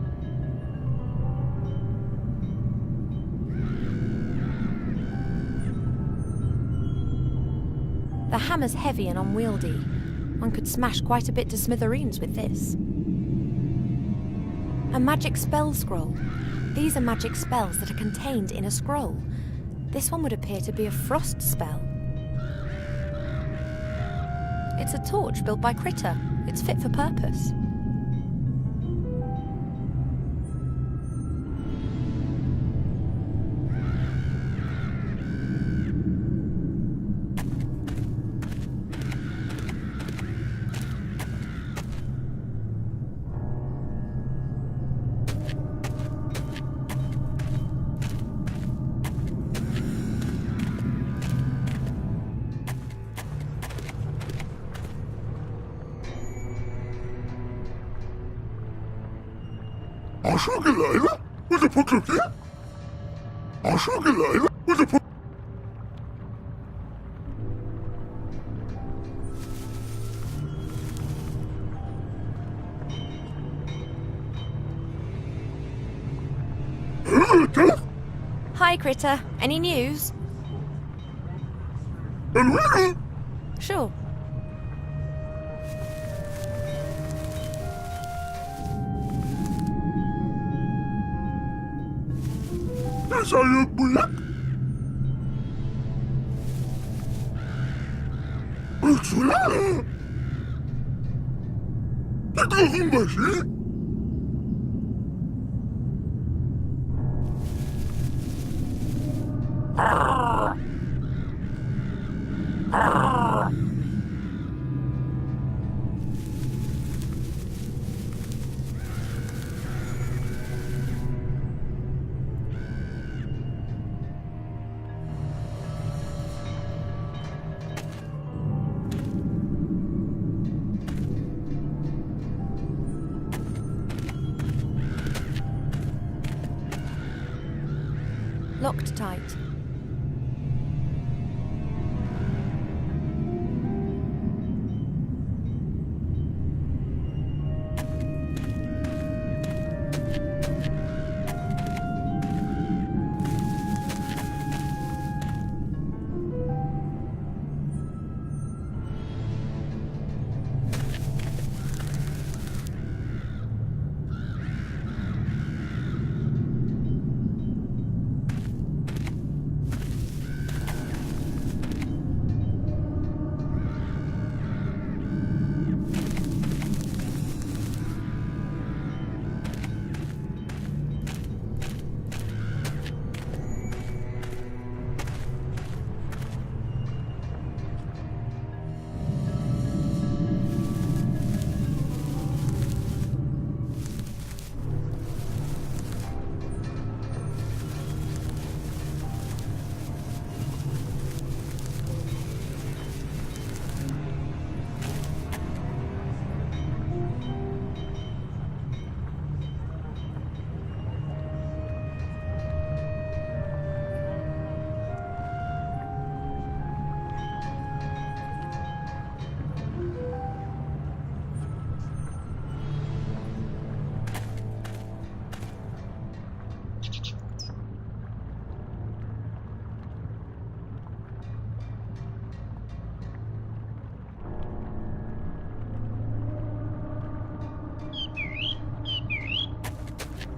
The hammer's heavy and unwieldy. One could smash quite a bit to smithereens with this. A magic spell scroll. These are magic spells that are contained in a scroll. This one would appear to be a frost spell. It's a torch built by Critter. It's fit for purpose. Hi, Critter. Any news? Sure. Locked tight.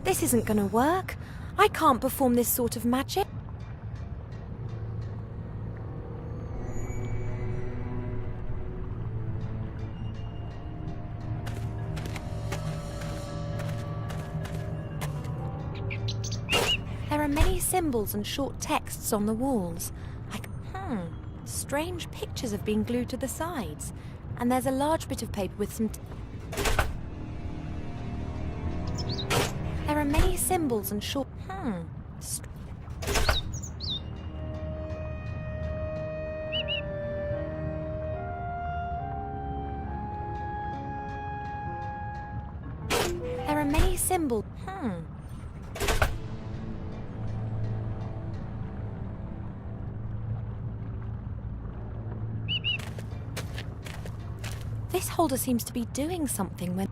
This isn't gonna work. I can't perform this sort of magic. There are many symbols and short texts on the walls. Strange pictures have been glued to the sides. And there's a large bit of paper with some... There are many symbols and short... There are many symbols... This holder seems to be doing something when...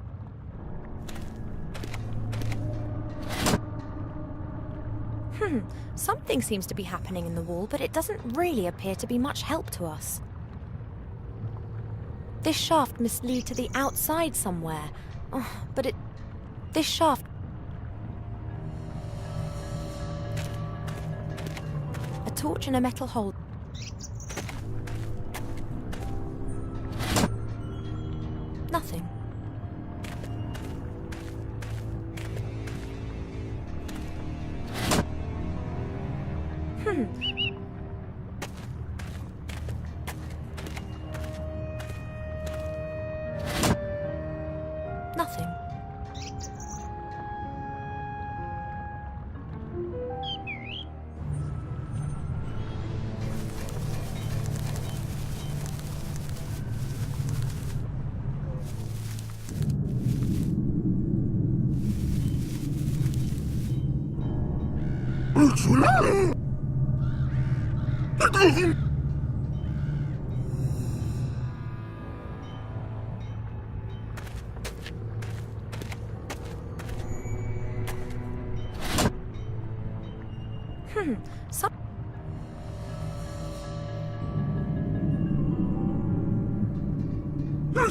Something seems to be happening in the wall, but it doesn't really appear to be much help to us. This shaft must lead to the outside somewhere. This shaft... A torch in a metal hole. Nothing. Nothing.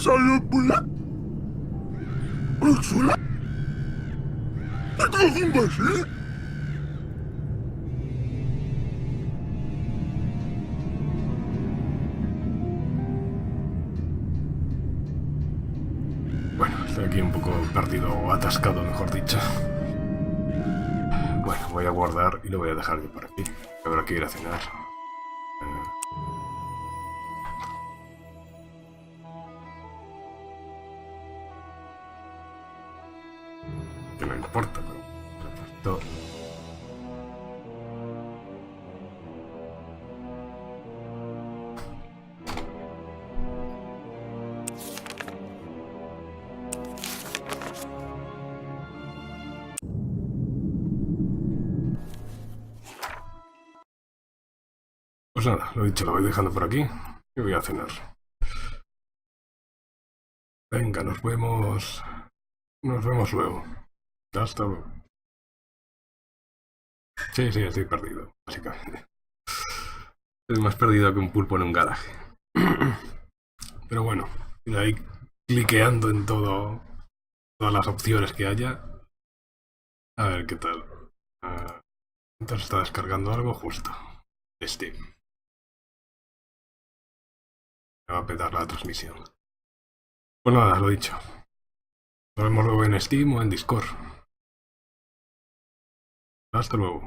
So Bueno, estoy aquí un poco perdido, o atascado, mejor dicho. Bueno, voy a guardar y lo voy a dejar de por aquí. Habrá que ir a cenar. Que no importa, pero esto... Pues nada, lo dicho, lo voy dejando por aquí y voy a cenar. Venga, nos vemos. Nos vemos luego. Hasta luego. Sí, estoy perdido, básicamente. Estoy más perdido que un pulpo en un garaje. Pero bueno, ir ahí cliqueando en todas las opciones que haya. A ver qué tal. Entonces está descargando algo justo. Steam. Me va a petar la transmisión. Pues nada, lo dicho. Nos vemos luego en Steam o en Discord. Hasta luego.